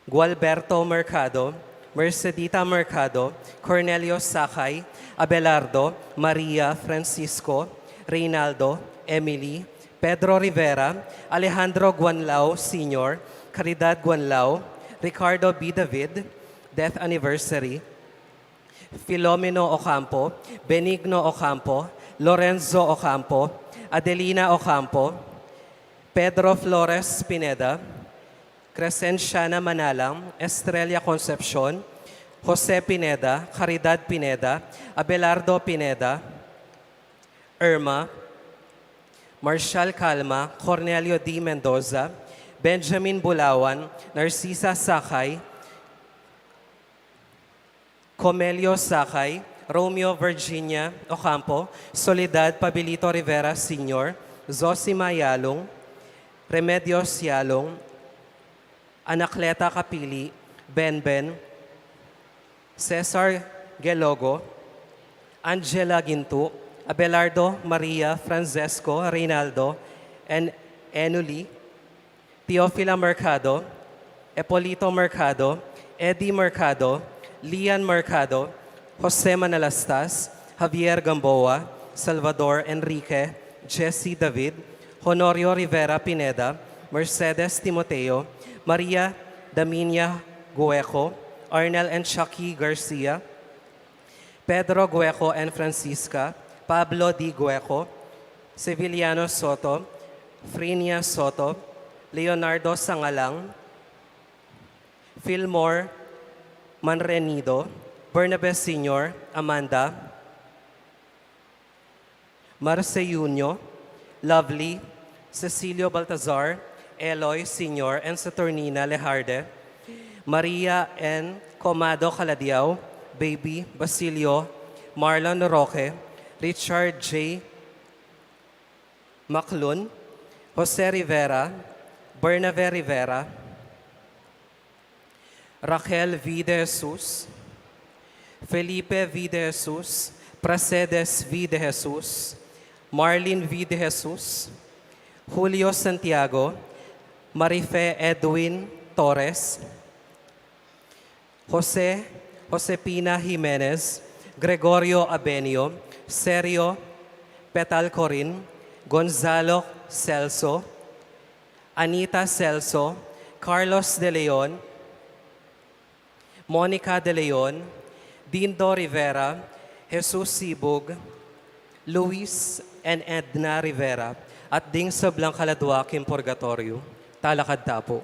Speaker 4: Gualberto Mercado, Mercedita Mercado, Cornelio Sakay, Abelardo, Maria Francisco, Reynaldo, Emily, Pedro Rivera, Alejandro Guanlao Sr., Caridad Guanlao, Ricardo B. David, Death Anniversary, Filomeno Ocampo, Benigno Ocampo, Lorenzo Ocampo, Adelina Ocampo, Pedro Flores Pineda, Crescenciana Manalang, Estrella Concepcion, Jose Pineda, Caridad Pineda, Abelardo Pineda, Irma, Marshall Calma, Cornelio D. Mendoza, Benjamin Bulawan, Narcisa Sakay, Comelio Sakay, Romeo Virginia Ocampo, Soledad Pabilito Rivera Sr., Zosima Yalong, Remedios Yalong, Anacleta Capili, Benben, Cesar Gelogo, Angela Gintu, Abelardo Maria Francesco Reynaldo, and Enuli, Teofila Mercado, Epolito Mercado, Eddie Mercado, Lian Mercado, Jose Manalastas, Javier Gamboa, Salvador Enrique, Jesse David, Honorio Rivera Pineda, Mercedes Timoteo, Maria Daminia Gueco, Arnel and Chucky Garcia, Pedro Gueco and Francisca, Pablo D. Gueco, Seviliano Soto, Frinia Soto, Leonardo Sangalang, Fillmore Manrenido, Bernabe Sr., Amanda, Marceuño, Lovely, Cecilio Baltazar, Eloy Sr., and Saturnina Lejarde, Maria N. Comado Caladiao, Baby Basilio, Marlon Roque, Richard J. Maclun, Jose Rivera, Bernabe Rivera, Raquel V. De Jesus, Felipe V. De Jesus, Pracedes V. De Jesus, Marlene V. De Jesus, Julio Santiago, Marife Edwin Torres, Josepina Jimenez, Gregorio Abenio, Sergio Petalcorin, Gonzalo Celso, Anita Celso, Carlos De Leon, Monica De Leon, Dindo Rivera, Jesus Sibug, Luis and Edna Rivera, at ding sa Blancaladwakim Purgatorio, Talakad Tapo.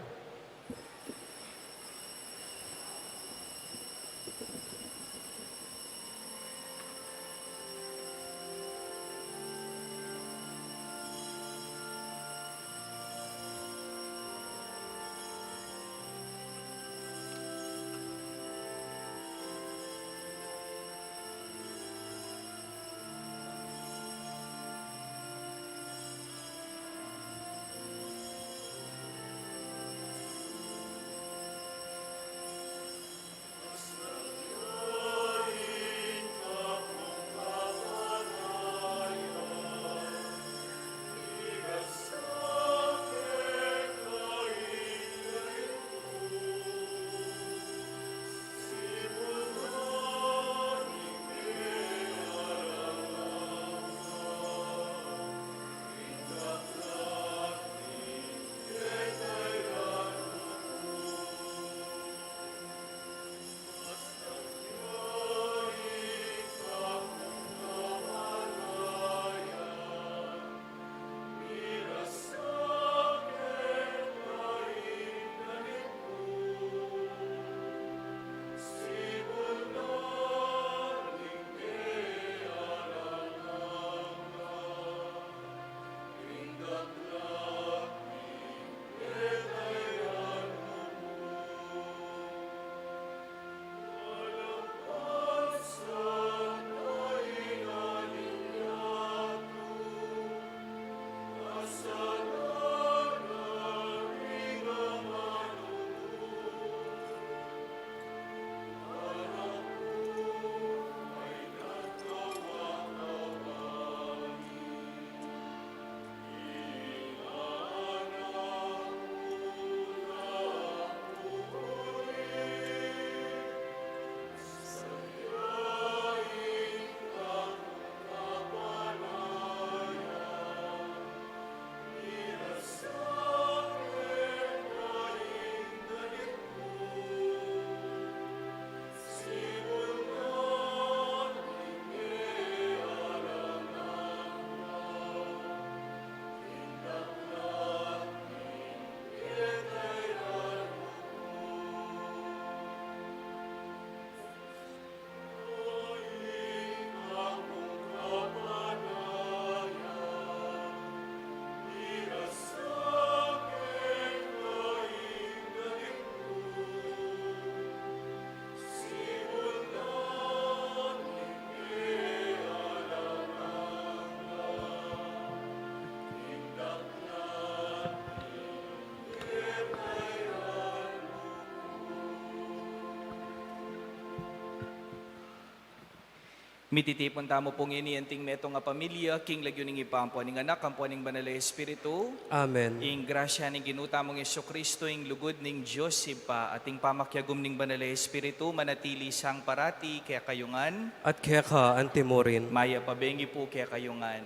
Speaker 5: Mititipon tamo pong inianting meto nga pamilya, king lagyo ning ipampo ning anak, kampo ning banal nga Espiritu,
Speaker 4: Amen.
Speaker 5: ing grasya ning ginuta mong Yesu Kristo, ing lugod ning Diyos ipa, ating pamakyagom ning banal nga Espiritu, manatili sang parati, kaya kayungan,
Speaker 4: At kaya ka, Antimorin.
Speaker 5: maya pabengi po kaya kayungan.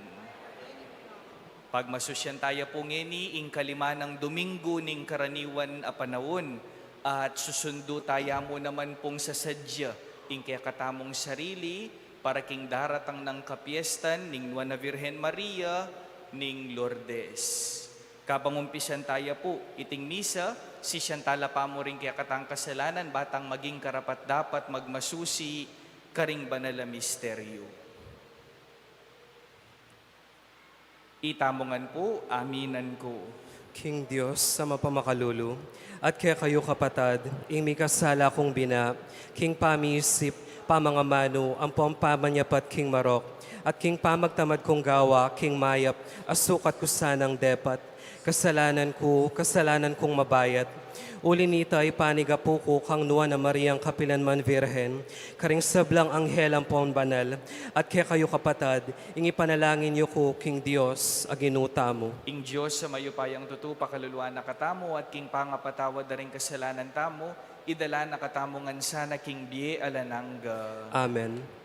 Speaker 5: Pagmasusyan tayo po ngeni, ing kalima ng Domingo ning karaniwan a panahon, at susundo tayo mo naman pong sa sadya, ing kaya katamong sarili, para king daratang ng kapiestan, ning Nuana Virgen Maria, ning Lourdes. Kabangumpisan tayo po, iting misa, si Shantala pa mo rin kaya katang kasalanan, batang maging karapat dapat magmasusi, karing banal na misteryo. Itamongan po, aminan ko.
Speaker 4: King Diyos sa mapamakalulu, at kaya kayo kapatad, ing may kasala kong bina, King pamisip, pamangamano, ang pamanyapat King Marok, at King pamagtamad kong gawa, King Mayap, asukat ko sanang depat, kasalanan kong mabayat, ulinita ipaniga po ko kang Nuana Mariang Kapilanman Virgen, karing sablang anghel ang pon banal, at kaya kayo kapatad, ing ipanalangin niyo ko, King Diyos, aginuta mo.
Speaker 5: Ing Diyos sa mayupayang tutupa kaluluwa na katamo at king pangapatawad na rin kasalanan tamo, idala na katamongan sana king biye alanangga.
Speaker 4: Amen.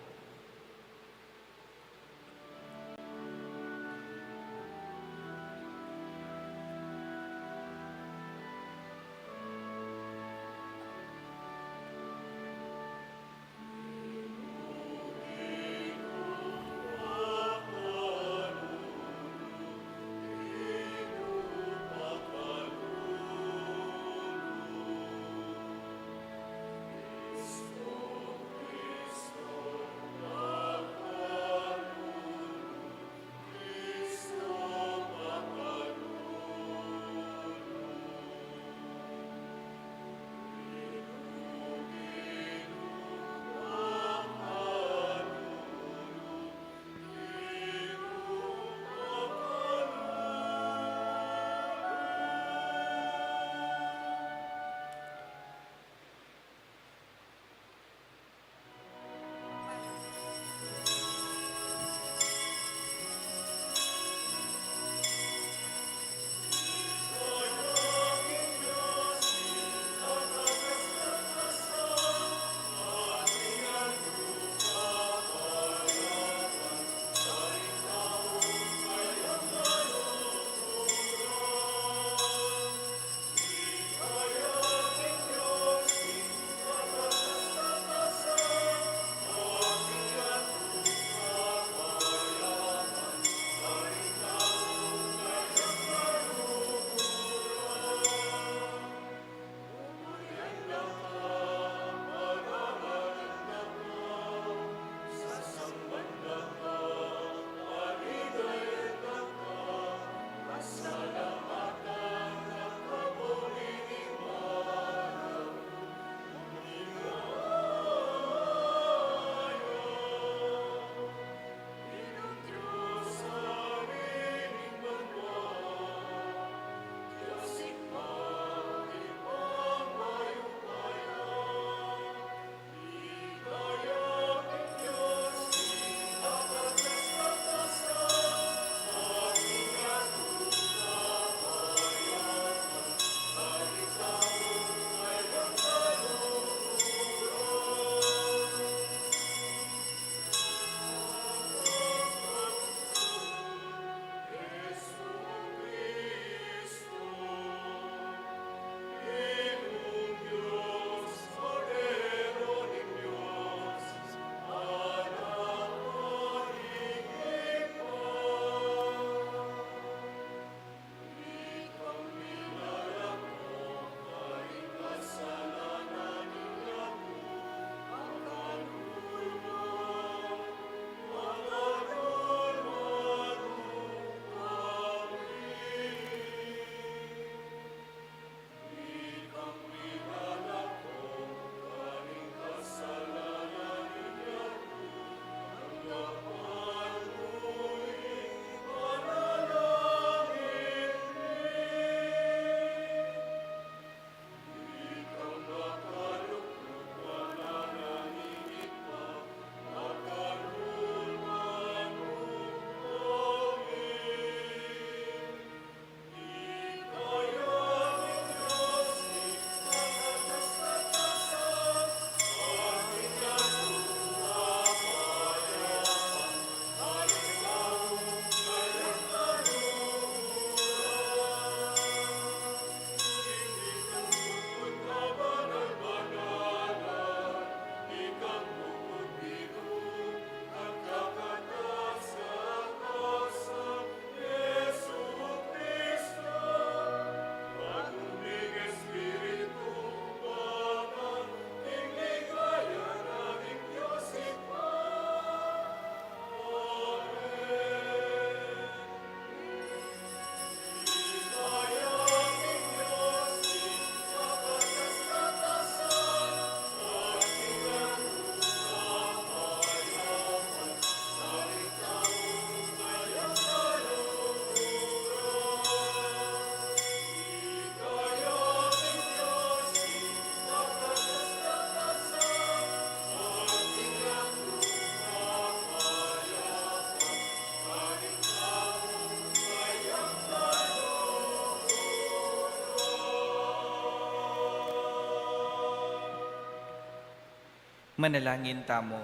Speaker 5: Manalangin tamo.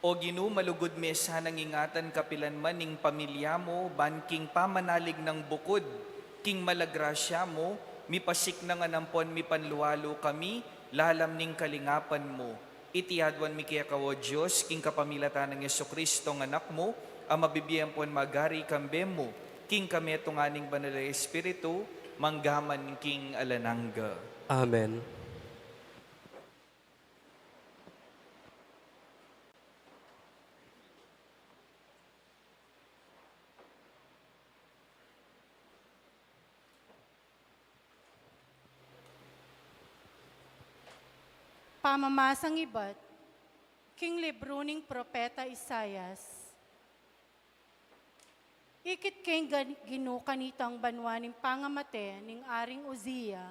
Speaker 5: O Ginoo, malugod me sanang ingatan kapilan man ning pamilya mo, banking pamanalig ng bukod, king malagrasya mo, mipasik na nga nampon mi panluwalo kami, lalam ning kalingapan mo. Itihadwan mi kaya kawo Diyos, king kapamilatan ng Yesu-Kristo ng anak mo, ang mabibiyang pon magari kambe mo, king kami itong aning banal na Espiritu, manggaman king alanangga.
Speaker 4: Amen.
Speaker 6: Pamamasang iba't, king libro ning propeta Isayas. Ikit keng ginukanitang banwa ning pangamate ning aring Uzia.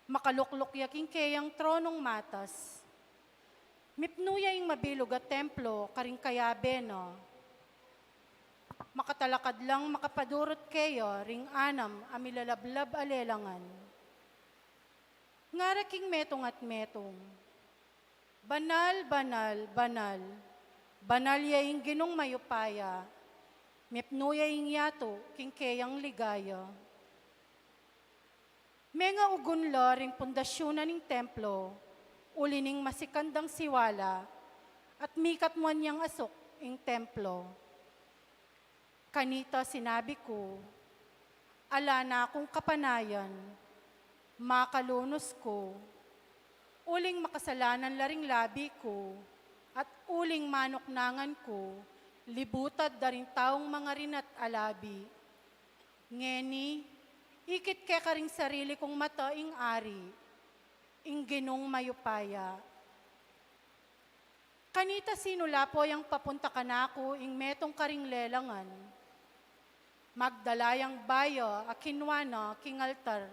Speaker 6: Makaluklok yaking kayang tronong matas. Mipnuya ing mabilog at templo karing kayabe no. Makatalakad lang makapadurot kayo ring anam amilalablab alelangan. Ngaraking metong at metong. Banal, banal, banal. Banal yaing ginong mayupaya. Mipno yaing yato, king kayang ligaya. Menga ugunlo ring pundasyon ning templo, ulining masikandang siwala, at mikat mo niyang asok ing templo. Kanita sinabi ko, ala na akong kapanayan, makalunos ko, uling makasalanan laring labi ko, at uling manoknangan ko, libutad daring taong mga rinat alabi. Ngeni, ikit ke karing sarili kong mata ing ari, ing ginong mayupaya. Kanita sinula po yung papunta ka na ako, ing metong karing lelangan. Magdalayang bayo, akinwana, king altar,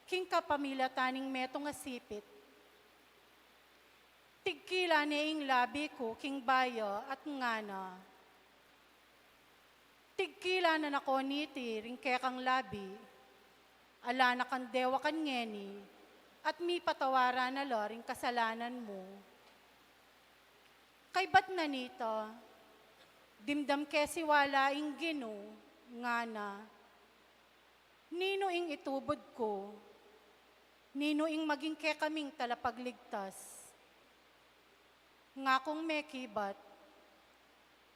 Speaker 6: king kapamilya taning metong asipit. Tigkila niing labi ko, king bayo at ngana. Tigkila na nakoniti, ring kekang labi. Ala na kan dewa kan ngeni, at mi patawara na lo ring kasalanan mo. Kay ba't na nito, dimdam kesi wala ing gino, ngana. Nino ing itubod ko, nino ing maging ke kaming talapagligtas. Nga kong mekibat,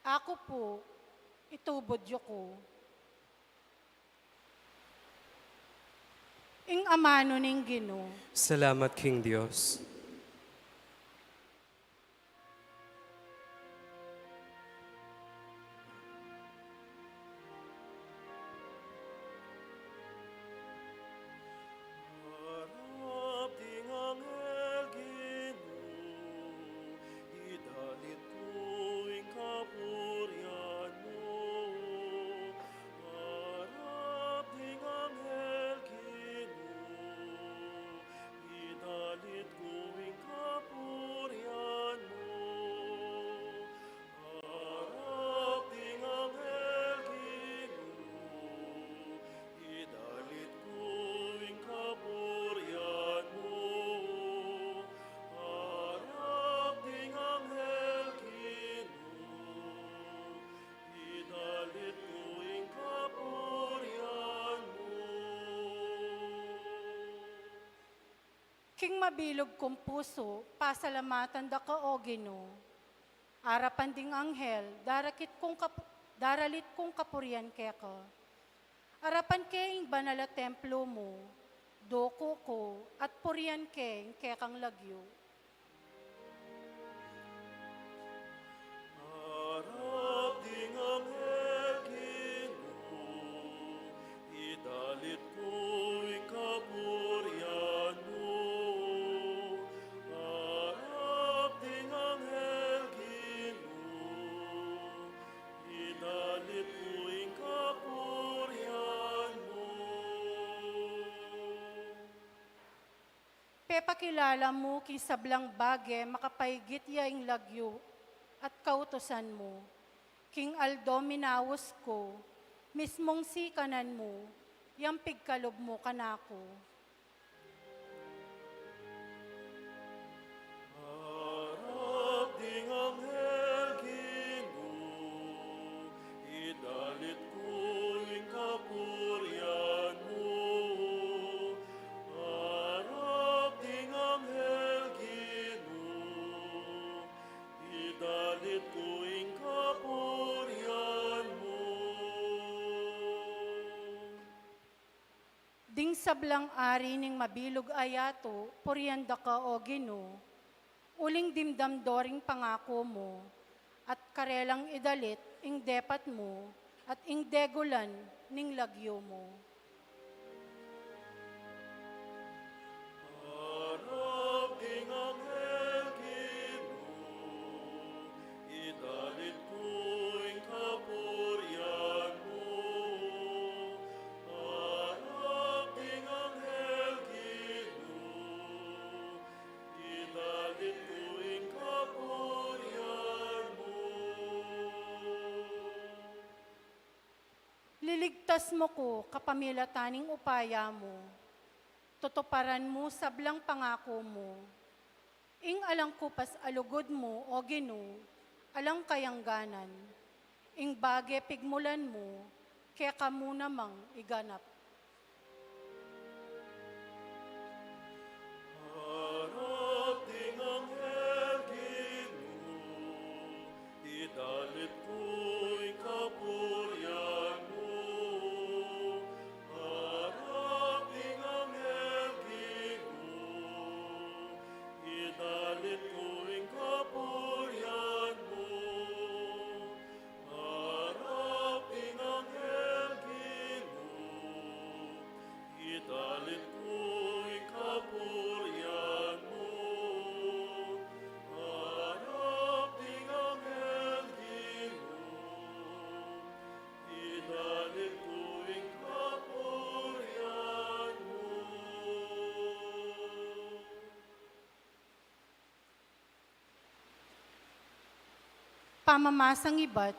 Speaker 6: ako po, itubod yo ko. Ing amano ning Ginoo.
Speaker 4: Salamat, King Diyos.
Speaker 7: Harap ding anghel Ginoo, idalit tuwing kapurian mo. Harap ding anghel Ginoo, idalit tuwing kapurian mo. Harap ding anghel Ginoo, idalit tuwing kapurian mo. Harap ding anghel Ginoo, idalit tuwing kapurian mo.
Speaker 6: King mabilog kong puso, pasalamatan da ka o Ginoo. Arapan ding anghel, daralit kong kapurian keko. Arapan ke ing banal na templo mo, doko ko, at purian ke ing kekang lagyo.
Speaker 7: Harap ding anghel Ginoo, idalit tuwing kapurian mo. Harap ding anghel Ginoo, idalit tuwing kapurian mo.
Speaker 6: Pepakilala mo kisablang bage makapaigit yaing lagyo at kautosan mo. King Aldo minawos ko, mismong sikanan mo, yang pigkalob mo kanako. sablang ari ning mabilog ayato, puryanda ka o Ginoo. Uling dimdam doring pangako mo, at karelang idalit ing depat mo, at ing degulan ning lagyo mo.
Speaker 7: Harap ding anghel Ginoo, idalit ko'y kapuryan mo. Harap ding anghel Ginoo, idalit ko'y kapuryan mo.
Speaker 6: Liligtas mo ko kapamilataning upaya mo, tutuparan mo sablang pangako mo. Ing alang kupas alugod mo, o Ginoo, alang kayangganan. Ing bage pigmulan mo, kaya kamu namang iganap.
Speaker 7: Harap ding anghel Ginoo, idalit ko'y kapuryan mo. Harap ding anghel Ginoo, idalit ko'y kapuryan mo. Harap ding anghel Ginoo, idalit ko'y kapuryan mo. Harap ding anghel Ginoo, idalit ko'y kapuryan mo.
Speaker 6: Pamamasang ibat,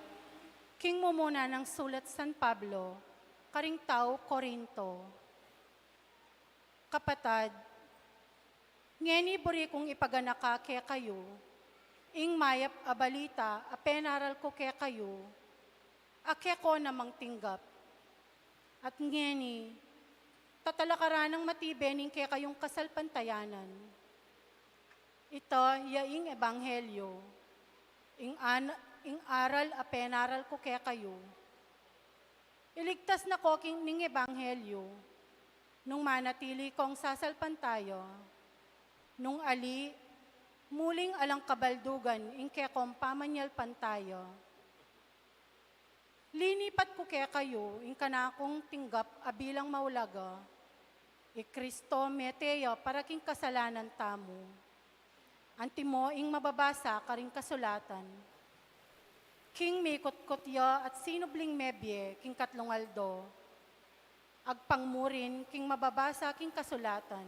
Speaker 6: king mo muna ng sulat San Pablo, karing tao Korinto. Kapatad, ngeni buri kong ipaganaka kaya kayo, ing mayap a balita, a penaral ko kaya kayo, ake ko namang tinggap. At ngeni, tatalakaranang matibening kaya kayong kasalpantayanan. Ito, yaing ebanghelyo, ing aral a penaral ko kaya kayo. Iligtas na ko king ning ebanghelyo, nung manatili kong sasalpantayo, nung ali, muling alang kabaldugan, ing kaya kong pamanyal pantayo. Linipat ko kaya kayo, ing kanakong tinggap abilang maulaga, Kristo meteyo para king kasalanan tamo. Antimo ing mababasa karing kasulatan. King mikot-kot ya at sinubling mebye, king katlongaldo, agpangmurin king mababasa king kasulatan.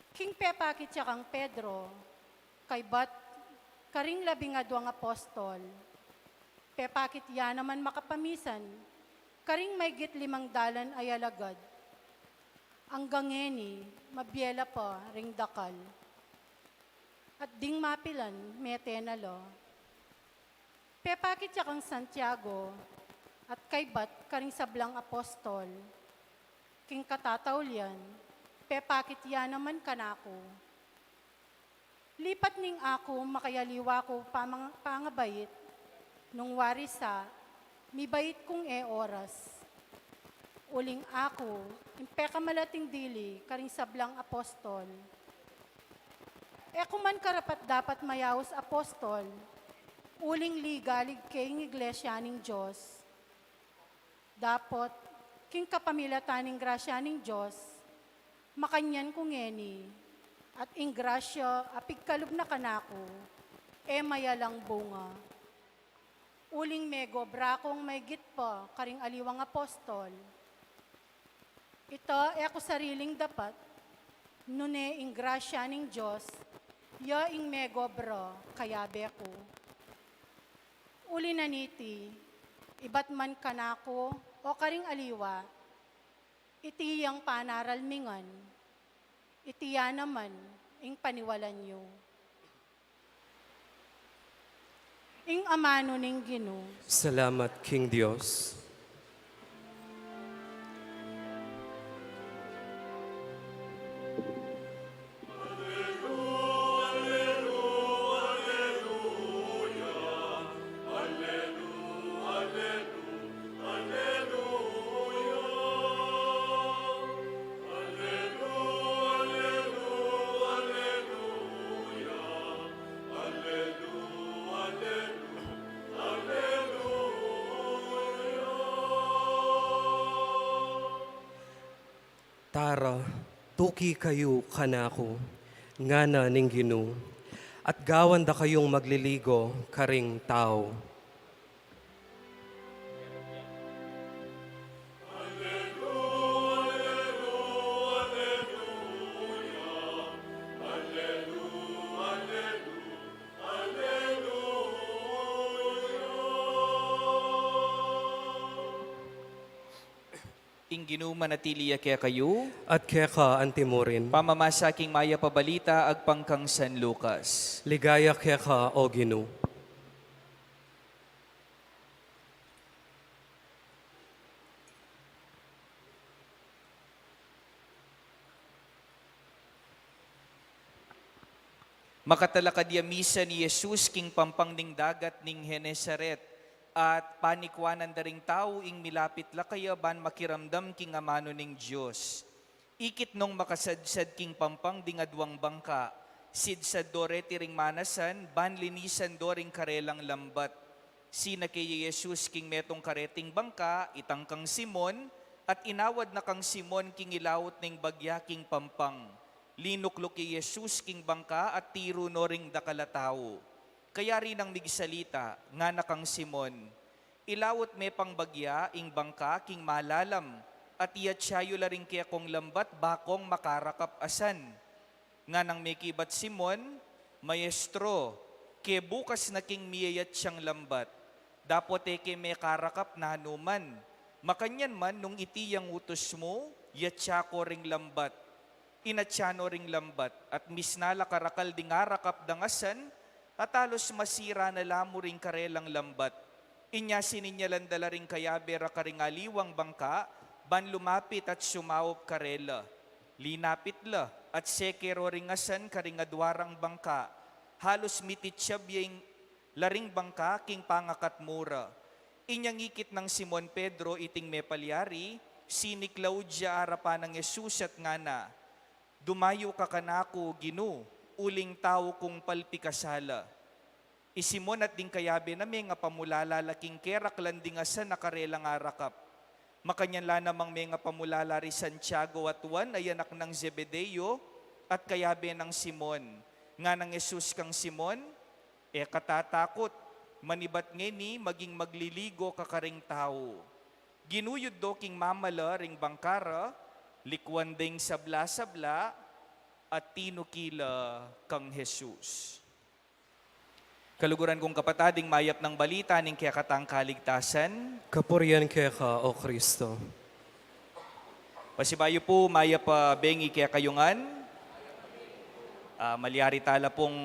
Speaker 6: King pepakit siya kang Pedro, kay bat karing labingadwang apostol. Pepakit ya naman makapamisan, karing may git 5 dalan ay alagad. Ang gangeni, mabyela pa, ring dakal. At ding mapilan, metenalo. Pepakit siya kang Santiago, at kay bat karing sablang apostol. King katataulian, pepakit ya naman kanako. Lipat ning ako, makayaliwa ko pangabayit, nung warisa, mibait kong oras. Uling ako, impekamalating dili, karing sablang apostol. Kuman karapat dapat mayawos apostol, uling ligalig king iglesia ning Diyos. Dapot, king kapamilataning grasya ning Diyos, makanyan kong ngeni, at ing grasya apigkalub na kanako, mayalang bunga. Uling mego brakong may gitpa, karing aliwang apostol. Ito, ako sariling dapat, nune ing grasya ning Diyos, ya ing megobro, kayabe ko. Uli na niti, ibat man kanako, o karing aliwa, itiyang panaral mingan, itiya naman, ing paniwalan nyo. Ing amano ning Ginoo.
Speaker 4: Salamat, King Diyos. Tara, tuki kayo kanako, ngana ning Ginoo, at gawan da kayong magliligo karing tao.
Speaker 5: Inginu manatiliya kaya kayo,
Speaker 4: At kaya ka antimurin,
Speaker 5: pamamasaking maya pabalita agpangkang San Lucas.
Speaker 4: ligaya kaya ka o Ginoo.
Speaker 5: Makatalakad ya misa ni Jesus king pampang ning dagat ning Genesaret at panikwanan daring tao ing milapit la kaya ban makiramdam king amano ning Dios. Ikit nung makasadsad king pampang ding adwang bangka, sidsad dore tiring manasan, ban linisan doring karelang lambat. Sina kay Jesus king metong kareting bangka, itangkang Simon, at inawad na kang Simon king ilawot ning bagya king pampang. Linuklok kay Jesus king bangka at tiro no ring dakalatao. Kaya rin ang migisalita, nga na kang Simon. Ilawot me pang bagya ing bangka king malalam, at iyatsyayo la rin kaya kong lambat bakong makarakap asan. Nga nang may kibat Simon, Maestro, ke bukas na king miyayat siyang lambat. Dapat ke may karakap na hanuman. Makanyan man nung itiyang utos mo, yatsa ko ring lambat. Inatsano ring lambat at misnala karakal ding arakap dangasan at halos masira na lamo ring karelang lambat. Inya sininyalan dala ring kayabera karing aliwang bangka, ban lumapit at sumawop karela. Linapit la at sekero ringasan karing adwarang bangka, halos mititsyab yung laring bangka king pangakat mura. Inyang ikit ng Simon Pedro iting me palyari, sini Claudia arapan ng Jesus at ngana, dumayo ka kanako, Ginoo, uling tao kong palpikasala. Isimon at ding kayabe na may nga pamulala laking kerak landingasan na karelang arakap. Makanyan la namang may nga pamulala ri Santiago at Juan ay anak ng Zebedeo at kayabe ng Simon. Nga ng Jesus kang Simon, katatakot, manibat ngeni maging magliligo kakaring tao. Ginuyod do king mamala ring bangkara, likwan ding sabla-sabla at tinukila kang Jesus. Kaluguran kong kapatading mayap ng balita ning kaya katang kaligtasan.
Speaker 4: Kapurian kaya ka o Kristo.
Speaker 5: Pasibayo po mayap bengi kaya kayungan. Malyari tala pong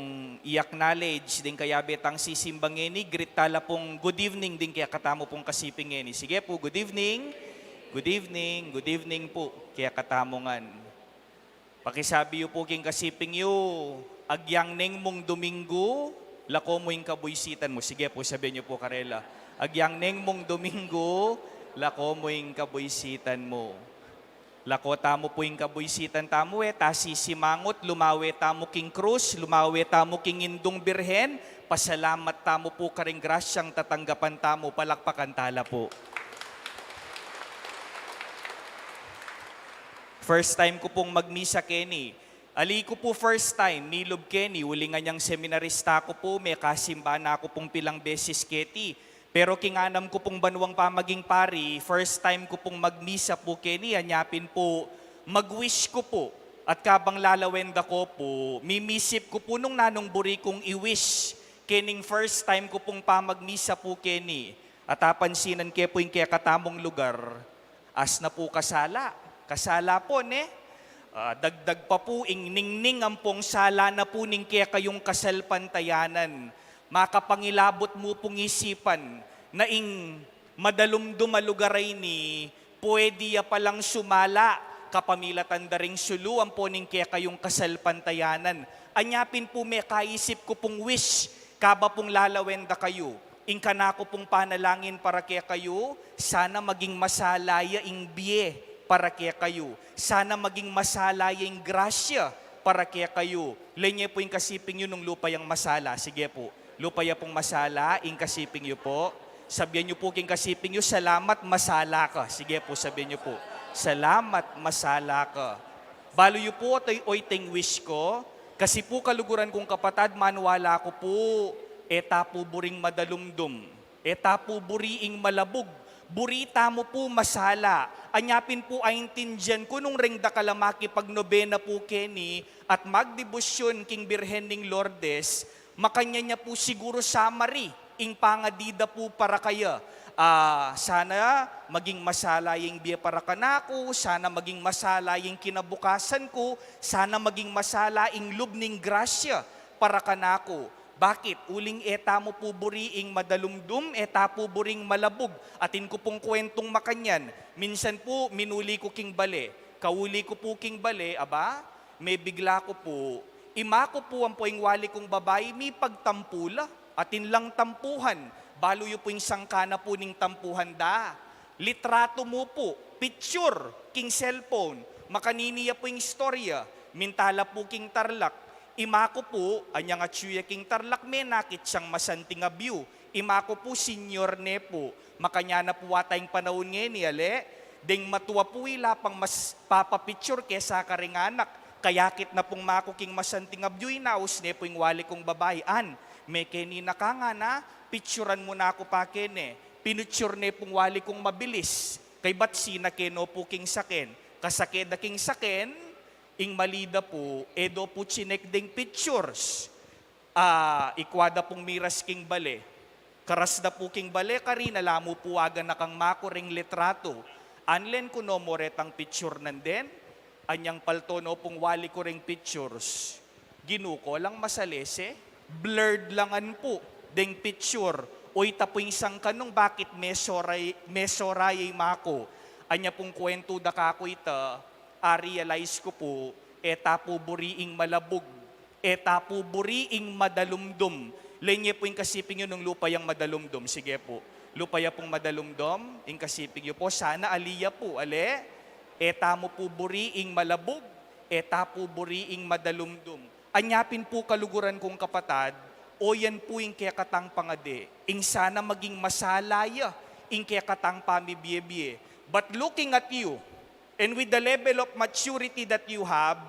Speaker 5: i-acknowledge din kaya betang sisimbangeni. Greet tala pong good evening din kaya katamo pong kasipingeni. Sige po, good evening. Good evening, good evening po, kaya katamongan. Pakisabi yu po king kasiping yu, agyang neng mong Domingo, lako mo yung kabuisitan mo. Sige po, sabihin niyo po karela. Agyang neng mong Domingo, lako mo yung kabuisitan mo. Lako tamo po yung kabuisitan tamo tasi simangot, lumawe tamo king krus, lumawe tamo king indong birhen, pasalamat tamo po karing grasyang tatanggapan tamo, palakpakan tala po. First time ko pong magmisa Kenny. Ali ko po first time, nilob Kenny, uli nga niyang seminarista ko po, may kasimba na ako pong pilang beses Keti. Pero kinganam ko pong banwang pamaging pari, first time ko pong magmisa po Kenny, anyapin po, mag-wish ko po. At kabang lalawenda ko po, mimisip ko po nung nanong buri kong i-wish. Kening first time ko pong pamagmisa po Kenny. At apansinan ke po yung kaya katamong lugar, as na po kasala. Kasala po, ne? Dagdag pa po, ningning ang pong sala na po ning kaya kayong kasalpantayanan. Makapangilabot mo pong isipan na ing madalumdum malugaray ni pwede ya palang sumala kapamilatan daring suluan po ning kaya kayong kasalpantayanan. Anyapin po may kaisip ko pong wish, kaba pong lalawenda kayo. Ingka na ko pong panalangin para kaya kayo, sana maging masalaya ing biye para kaya kayo. Sana maging masalaya ing grasya para kaya kayo. Lenye po yung kasiping yun nung lupa yung masala. Sige po, lupa yung pong masala, ing kasiping yun po. Sabihan nyo po king kasiping yun, salamat masala ka. Sige po, sabihin nyo po. salamat masala ka. Balo yu po oy ting wish ko, kasi po kaluguran kong kapatad, manwala ko po, eta po buring madalumdum, eta po buriing malabog, burita mo po masala. Anyapin po ay intindihan ko nung ring da kalamaki pag nobena po Kenny at magdebosyon king Birhen ning Lourdes, makanya niya po siguro summary, ing pangadida po para kaya. Sana maging masala yung biya para kanako, sana maging masala yung kinabukasan ko, sana maging masala yung lubning grasya para kanako. Bakit? Uling eta mo po buriing madalumdum, eta po buring malabog. Atin ko pong kwentong makanyan. Minsan po, minuli ko king bale. Kauli ko po king bale, aba, may bigla ko po. Ima ko po ang poing wali kong babae, may pagtampula. Atin lang tampuhan. Balo yu po yung sangkana po ning tampuhan da. Litrato mo po, picture, king cellphone. Makaniniya po yung istorya. Mintala po king tarlak. Ima ko po, anya nga tsuya king tarlak me, nakit siyang masanting a view. Ima ko po, senior ne po. Makanya na po watayong panahon ngayon ni Ale. Deng matuwa po ila pang mas papapicture kesa karinganak. Kayakit na pong makuking masanting a view, inaus ne po yung wali kong babayan. May kenina ka nga na, picturean mo na ako pa kene. Pinutsure ne pong wali kong mabilis. Kay ba't sina keno po king saken. Kasakeda king saken, ing malida po, edo po chinek ding pictures. Ikwada pong miras king bale. Karas da po king bale, karina lamo po aga na kang makuring litrato. Anlen ko no moretang picture nanden, anyang palto no pong wali ko ring pictures. Ginuko lang masalese, blurred langan po ding picture. Oy tapoy isang kanong bakit mesoray mako. Anya pong kwento da kako ita, realize ko po, eta po buriing malabog, eta po buriing madalumdum. Lenye po yung kasiping yun ng lupayang madalumdum. Sige po, lupaya pong madalumdum, yung kasiping yun po, sana aliya po, ale, eta mo po buriing malabog, eta po buriing madalumdum. Anyapin po kaluguran kong kapatad, o yan po yung kaya katang pangade, ing sana maging masalaya, ing kaya katang pamibiyebye. But looking at you, and with the level of maturity that you have,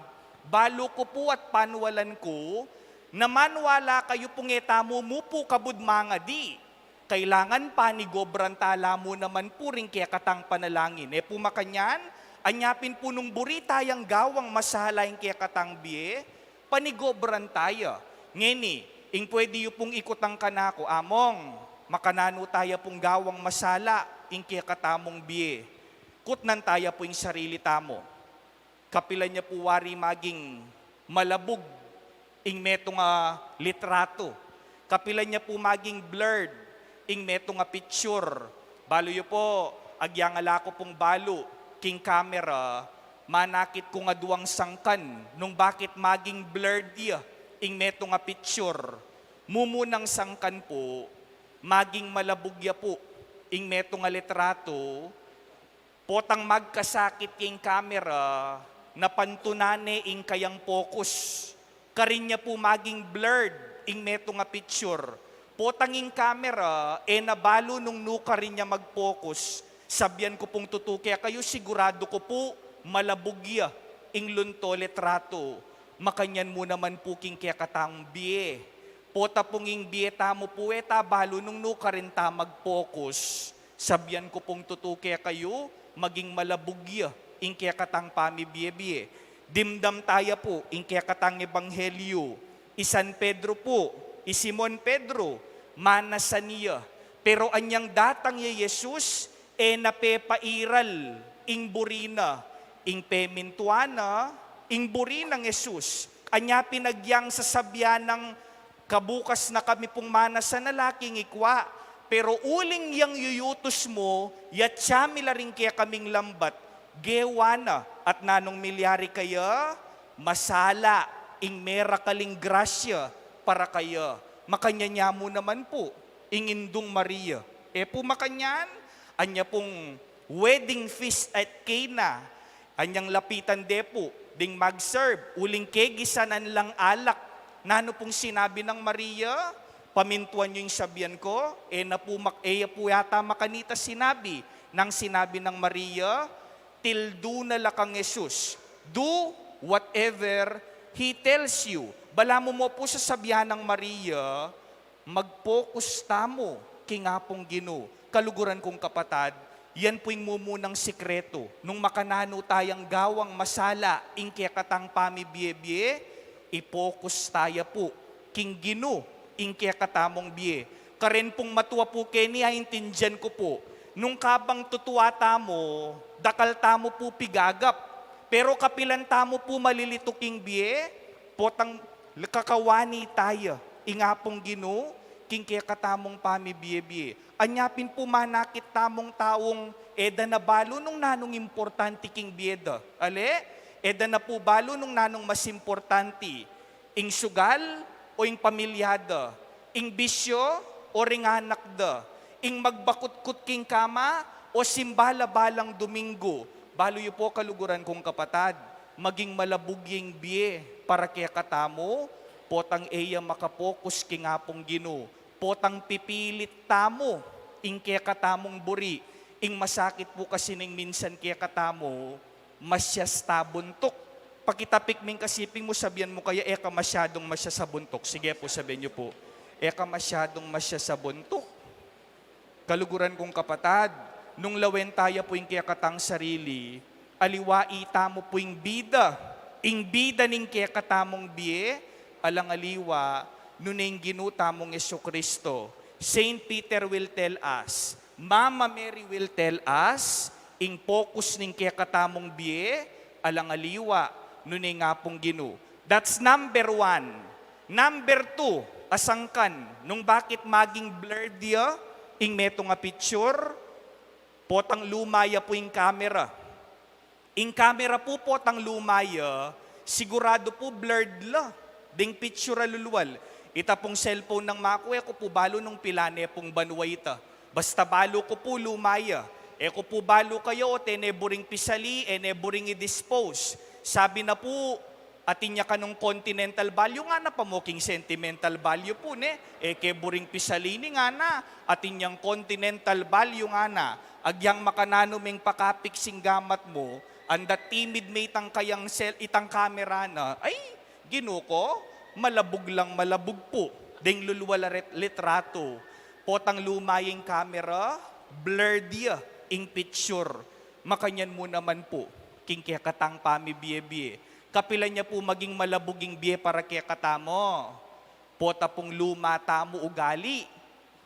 Speaker 5: balo ko po at panwalan ko, na manwala kayo pong etamo mo po kabud mga di. Kailangan panigobran tala mo naman po rin kaya katang panalangin. Po makanyan, anyapin po nung buritayang gawang masala yung kaya katang biye, panigobran tayo. Ngeni, ing pwede yu pong ikotang kanako, among, makanano tayo pong gawang masala, ing kaya katamong biye. Kutnan tayo po yung sarili tamo. Kapilan niya po wari maging malabog, ing metong litrato. Kapilan niya po maging blurred, ing metong picture. Balo yu po, agyangala ko pong balo, king camera, manakit ko nga duwang sangkan, nung bakit maging blurred iya, ing metong picture. Mumunang sangkan po, maging malabugya po, ing metong litrato, potang magkasakit king camera, napantunane ing kayang focus. Karin niya po maging blurred, ing metong picture. Potang ing camera, nabalo nung nuka rin niya mag-focus. Sabyan ko pong tutuki, kayo sigurado ko po, malabugya, ing lunto litrato. Makanyan mo naman po king kaya katang biye. Pota pong ing biye tamo po balo nung nuka rin ta mag-focus. Sabyan ko pong tutuki kayo, maging malabugya, ing kaya katang pamibiyebye. Dimdam tayo po, ing kaya katang ebanghelyo. Isan Pedro po, Simon Pedro, manasaniya. Pero anyang datang ya Jesus, napepairal, ing burina, ing pemintuana, ing burinang Jesus. Anya pinagyang sasabyan ng kabukas na kami pong manasa na laking ikwa. Pero uling yang yuyutos mo, yatsa milaring kaya kaming lambat, gewana at nanong milyari kaya, masala, ing merakaling grasya para kaya. Makanya mo naman po, ing Indong Maria. Po makanyan, anya pong wedding feast at Cana, anyang lapitan po, ding mag-serve, uling kegisanan lang alak. Nano pong sinabi ng Maria, pamintuan nyo yung sabihan ko, po yata makanita sinabi ng Maria, tildo na lakang Jesus. Do whatever He tells you. Bala mo po sa sabihan ng Maria, mag-focus tamo, kingapong Ginoo. Kaluguran kong kapatad, yan po yung mumunang sikreto. Nung makanano tayang gawang masala, ingkya katang pamibiyebye, i-focus tayo po. King Ginoo, ingkya katamong biye. Karen pong matuwa po keni, haintindihan ko po. Nung kabang tutuwa tamo, dakal tamo po pigagap. Pero kapilan tamo po malilituking biye, potang kakawani tayo. Ingapong Ginoo, king kaya katamong pamibiyebye. Anyapin po manakit tamong taong eda na balo nung nanong importante king biyeda. Ale, eda na po balo nung nanong mas importante. Ing sugal o ing pamilyada. Ing bisyo o ring anak da. Ing magbakut-kut king kama o simbala-balang Domingo. Balo yu po kaluguran kong kapatad, maging malabugying biye para kaya katamo, potang eya makapokus kingapong Ginoo. Potang pipilit tamo, ing kaya katamong buri. Ing masakit po kasi ning minsan kaya katamo, masyas tabuntok. Pakitapik ming kasiping mo, sabihan mo kaya, eka masyadong masya sa buntok. Sige po, sabihin niyo po, eka masyadong masya sa buntok. Kaluguran kong kapatad, nung lawen tayo po yung kaya katang sarili, aliwai tamo po yung bida. Ing bida ning kaya katamong biye, alang aliwa, nuneng ginutamong Yesu Kristo. Saint Peter will tell us, Mama Mary will tell us, ing focus ning kaya katamong biye, alang aliwa, nuneng nga pong Ginoo. That's number 1. Number 2, asangkan, nung bakit maging blurred ya, ing meto nga picture, potang lumaya po yung camera. Ing camera po potang lumaya, sigurado po blurred la. Ding picture lulwal. Ita pong cellphone ng makuha ko po balo nung pilane pong banway ita. Basta balo ko po lumaya. Ko po balo kayo, teneburing pisali, neburing i-dispose. Sabi na po, atin niya ka nung continental value nga na pamuking sentimental value po ne. Keburing pisali ni nga na, atin niyang continental value nga na. Agyang makananuming pakapik singgamat mo, anda timid may tang kayang itang camera na, ay, Ginoo ko, malabog lang malabog po. Deng lulwala litrato. Potang lumaying camera, blurred ya, ing picture. Makanyan mo naman po, king kaya katang pamibiyebye. Kapila niya po maging malabuging biye para kaya katamo. Pota pong luma tamo ugali.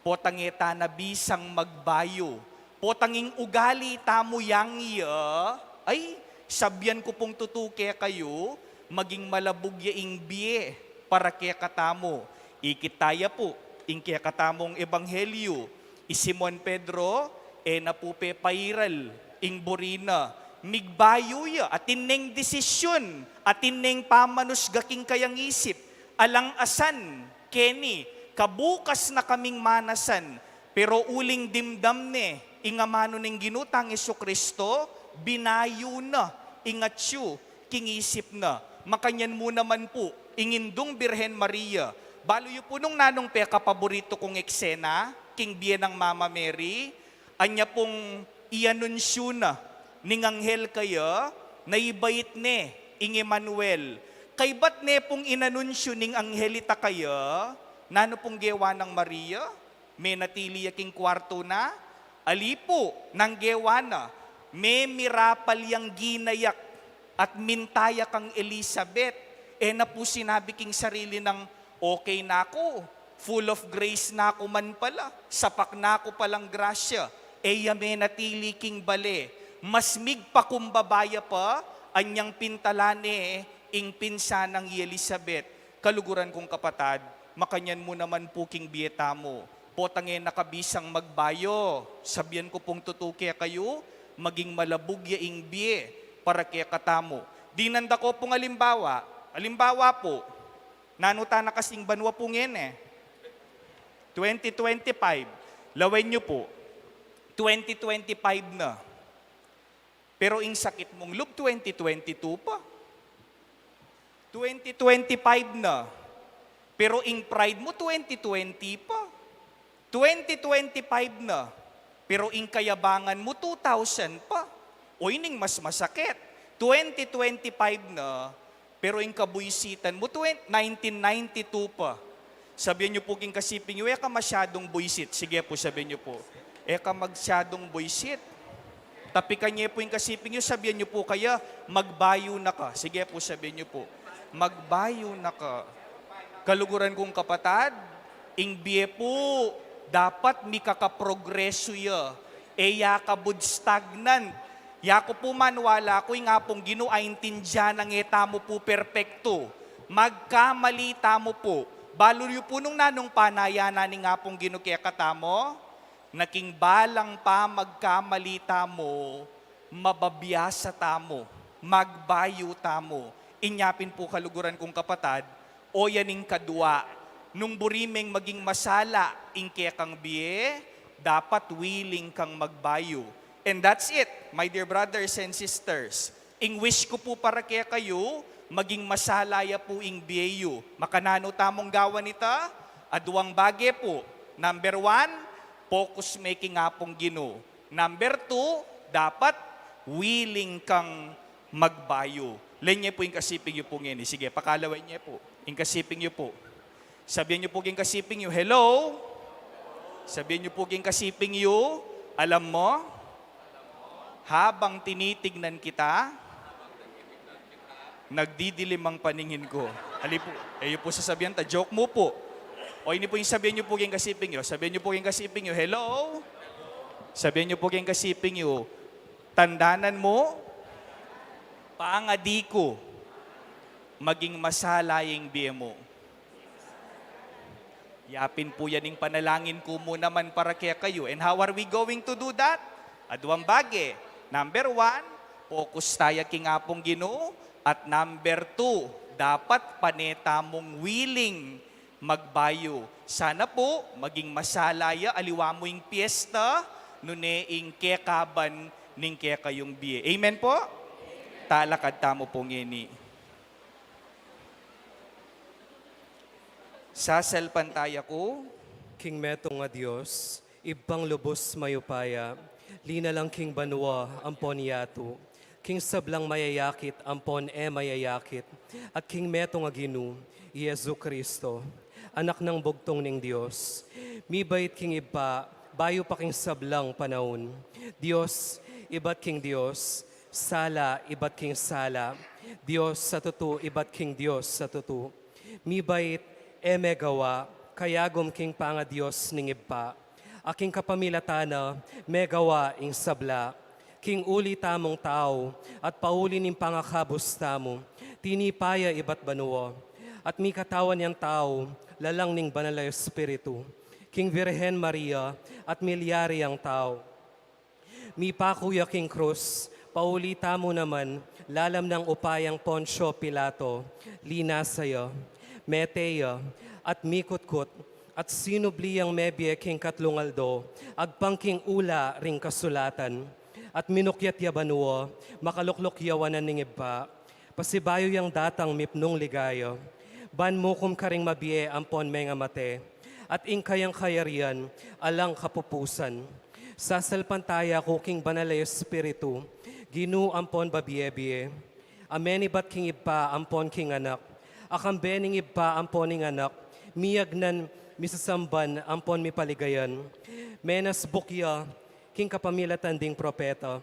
Speaker 5: Potang eta na bisang magbayo. Potanging ugali tamo yang iya, ay sabyan ko pong tutuke kayo, maging malabugya ing biye para kaya katamo. Ikitaya po, ing kaya katamong ebanghelyo, Simon Pedro, na po pairal, ing burina, migbayo ya, atineng desisyon, atineng pamanus gaking kayang isip, alang asan, Kenny, kabukas na kaming manasan, pero uling dimdam ne, ingamano ning ginutang Yesu Kristo, binayo na, ingatsyo, kingisip na. Makanyan mo naman po, ingindong Birhen Maria. Balo yu po nung nanong peka paborito kong eksena, king biye ng Mama Mary, anya pong ianunsyo na, ning anghel kaya, naibait ne, ing Emmanuel. Kay ba't ne pong inanunsyo ning anghelita kaya, nano pong gewa ng Maria, may natili yaking kwarto na, alipo ng gewana, may mirapal yang ginayak at mintaya kang Elizabeth. Na po sinabi king sarili ng okay na ako, full of grace na ako man pala, sapak na ako palang grasya. May natili king bale, mas migpakumbabaya pa, anyang pintalane, ing pinsa ng Elizabeth. Kaluguran kong kapatad, makanyan mo naman po king bieta mo. Potangin nakabisang magbayo, sabihan ko pong tutuke kayo, maging malabugya ing biye para kaya katamo. Dinanda ko pong alimbawa po, nanuta na kasing banwa po ngayon 2025, lawen nyo po, 2025 na. Pero ing sakit mong loob, 2022 pa. 2025 na. Pero ing pride mo, 2020 pa. 2025 na. Pero ing kayabangan mo, 2000 pa. O ining mas masakit. 2025 na, pero yung kabuisitan mo, 1992 pa. Sabihin niyo po king kasiping niyo, ka masyadong buisit. Sige po, sabihin niyo po. Ka masyadong buisit. Tapikan niyo po yung kasiping niyo, sabihin niyo po kaya, magbayo na ka. Sige po, sabihin niyo po. Magbayo na ka. Kaluguran kong kapatad, ing biye po, dapat mi kakaprogreso ya. Ya kabud stagnant. Ya ko po manwala ko nga pong ginuaintindyan ng etamo po perpekto. Magkamali tamo po. Balo yu po nung nanong panayana ni nga pong ginukekata mo, naking balang pa magkamali tamo, mababiyasa tamo, magbayo tamo. Inyapin po kaluguran kong kapatad, o yaning kadua, nung burimeng maging masala, ingke kang biye, dapat willing kang magbayo. And that's it, my dear brothers and sisters. Ing wish ko po para kaya kayo, maging masalaya po ing biyeyo. Makanano tamong gawa nita, aduang bagay po. Number 1, focus making nga pong Ginoo. Number 2, dapat willing kang magbayo. Lenye po yung kasiping nyo po ngayon. Sige, pakalaway niya po. Yung kasiping nyo po. Sabihin nyo po yung kasiping nyo, hello? Sabihin nyo po yung kasiping nyo, alam mo, habang tinitignan kita, nagdidilim ang paningin ko. Ali po, po sasabihan ta, joke mo po. O ini po yung sabihin nyo po yung kasiping nyo. Sabihin nyo po yung kasiping nyo, hello? Sabihin nyo po yung kasiping nyo, tandanan mo, paangadi ko, maging masalaying biye mo. Yapin po yan yung panalangin ko mo naman para kaya kayo. And how are we going to do that? Aduang bage. Number 1, focus tayo king apong Ginoo. At number 2, dapat paneta mong willing magbayo. Sana po, maging masalaya, aliwa mo yung piyesta, nuneing kekaban ning kekayong biye. Amen po? Talakad tamo pong ini. Sasalpantaya ko,
Speaker 4: King metong nga Diyos, ibang lubos mayupaya, lina lang king banwa, ampon yato. King sablang mayayakit, ampon mayayakit, at King metong nga Ginoo, Yesu Kristo, anak ng bugtong ning Diyos. Mibait king iba, bayo pa king sablang panahon. Diyos, ibat king Diyos, sala, ibat king sala. Diyos sa tutu, ibat king Diyos sa tutu. Mibait, megawa, kayagom king panga Diyos ning iba. Aking kapamilatana, megawa ing sabla. King uli tamong tao, at pauli ning pangakabos tamo, tinipaya ibat banuo. At mi katawan niyang tao, lalang ning banal na Espiritu. King Virhen Maria, at milyari ang tao. Mi pakuya king krus, pauli tamo naman, lalam ng upayang Poncio Pilato, lina sayo, meteya, at mikutkut, at sinubliyang mebye king katlungaldo, agpangking ula ring kasulatan, at minukyat yabanuo, makaluklok yawanan ning iba, pasibayo yang datang mipnong ligayo, ban mo kum karing mabie ampon may nga mate, at ingkayang kayarian, alang kapupusan. Sasalpantaya ko king banal na Espiritu, Ginoo ampon babiye-biye, ameni bat king iba ampon king anak, akambening iba ampon ning anak, miyagnan misasamban ampon mi paligayan, menas bukya, king kapamilatan ding propeta,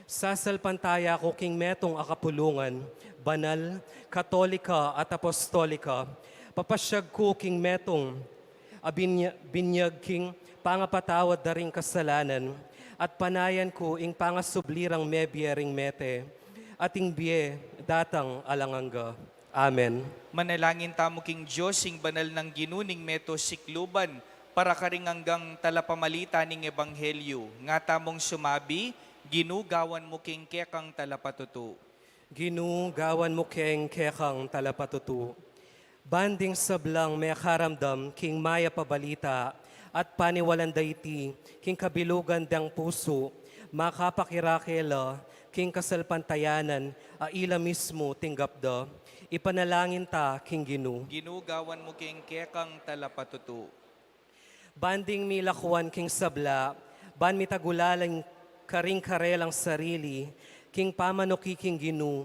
Speaker 4: sasalpantaya ko king metong akapulungan, banal, katolika at apostolika, papasyag ko king metong binyag king pangapatawad na ring kasalanan, at panayan ko ing pangasublirang mebye ring mete, ating biye datang alanganga. Amen.
Speaker 5: manalangin tamo king Diyos, ing banal ng ginuning meto sikluban, para karing hanggang talapamalita ning ebanghelyo. Nga tamong sumabi, ginugawan mo king kekang talapatutu.
Speaker 4: Ginugawan mo keng kekang talapatutu. Banding sablang may karamdam king maya pabalita, at paniwalan dayti king kabilugan dang puso, makapakirakela king kasalpantayanan, aila mismo tinggapda, ipanalangin ta king Ginoo.
Speaker 5: Ginugawan mo king kekang talapatutu.
Speaker 4: Banding milakwan king sabla, ban mitagulalang karing karelang sarili, King pamanuki king Ginu,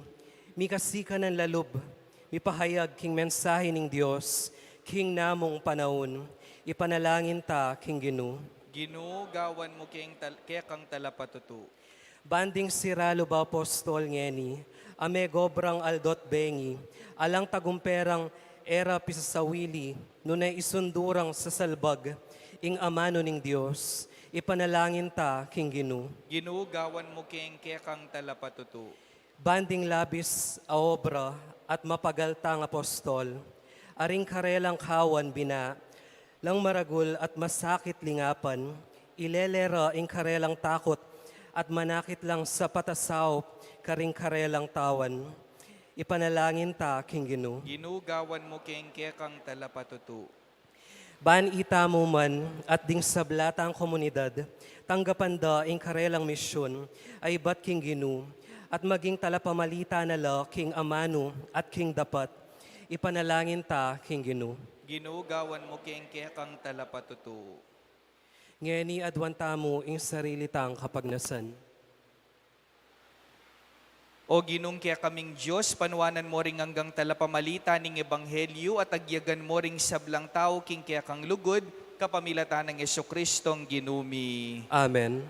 Speaker 4: mi kasika ng lalob, mi pahayag king mensahe ning Dios, king namong panahon, ipanalangin ta king Ginu.
Speaker 5: Ginugawan mo kaya kang talapatutu.
Speaker 4: Banding siralo ba apostol ngeni, ame gobrang aldot bengi, alang tagumperang era pisasawili, nunay isundurang sa salbag, ing amano ning Dios, ipanalangin ta king Ginu.
Speaker 5: Ginugawan mo kaya kang talapatutu.
Speaker 4: Banding labis a obra at mapagaltang apostol, aring karelang kawan bina, lang maragul at masakit lingapan, ilelera ing karelang takot at manakit lang sa patasaw karing karelang tawan. Ipanalangin ta king Ginu.
Speaker 5: Ginugawan mo kaya kang talapatutu.
Speaker 4: Ban ita mo man at ding sablatang komunidad, tanggapan da ing karelang misyon ay bat king Ginu, at maging talapamalita na la king amano at king dapat. Ipanalangin ta king Ginu.
Speaker 5: Ginugawan mo kaya kang talapatutu.
Speaker 4: Ngeni adwanta mo ing sarili tang kapagnasan.
Speaker 5: O ginung kaya kaming Diyos, panuwanan mo ring hanggang talapamalita ning Ebanghelyo at agyagan mo ring sablang tao king kaya kang lugod, kapamilatan ng Yesukristong ginumi.
Speaker 4: Amen.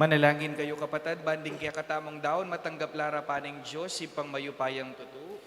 Speaker 5: Manalangin kayo kapatid, banding kaya katamang daon, matanggap lara paning Diyos, ipang mayupayang tutu.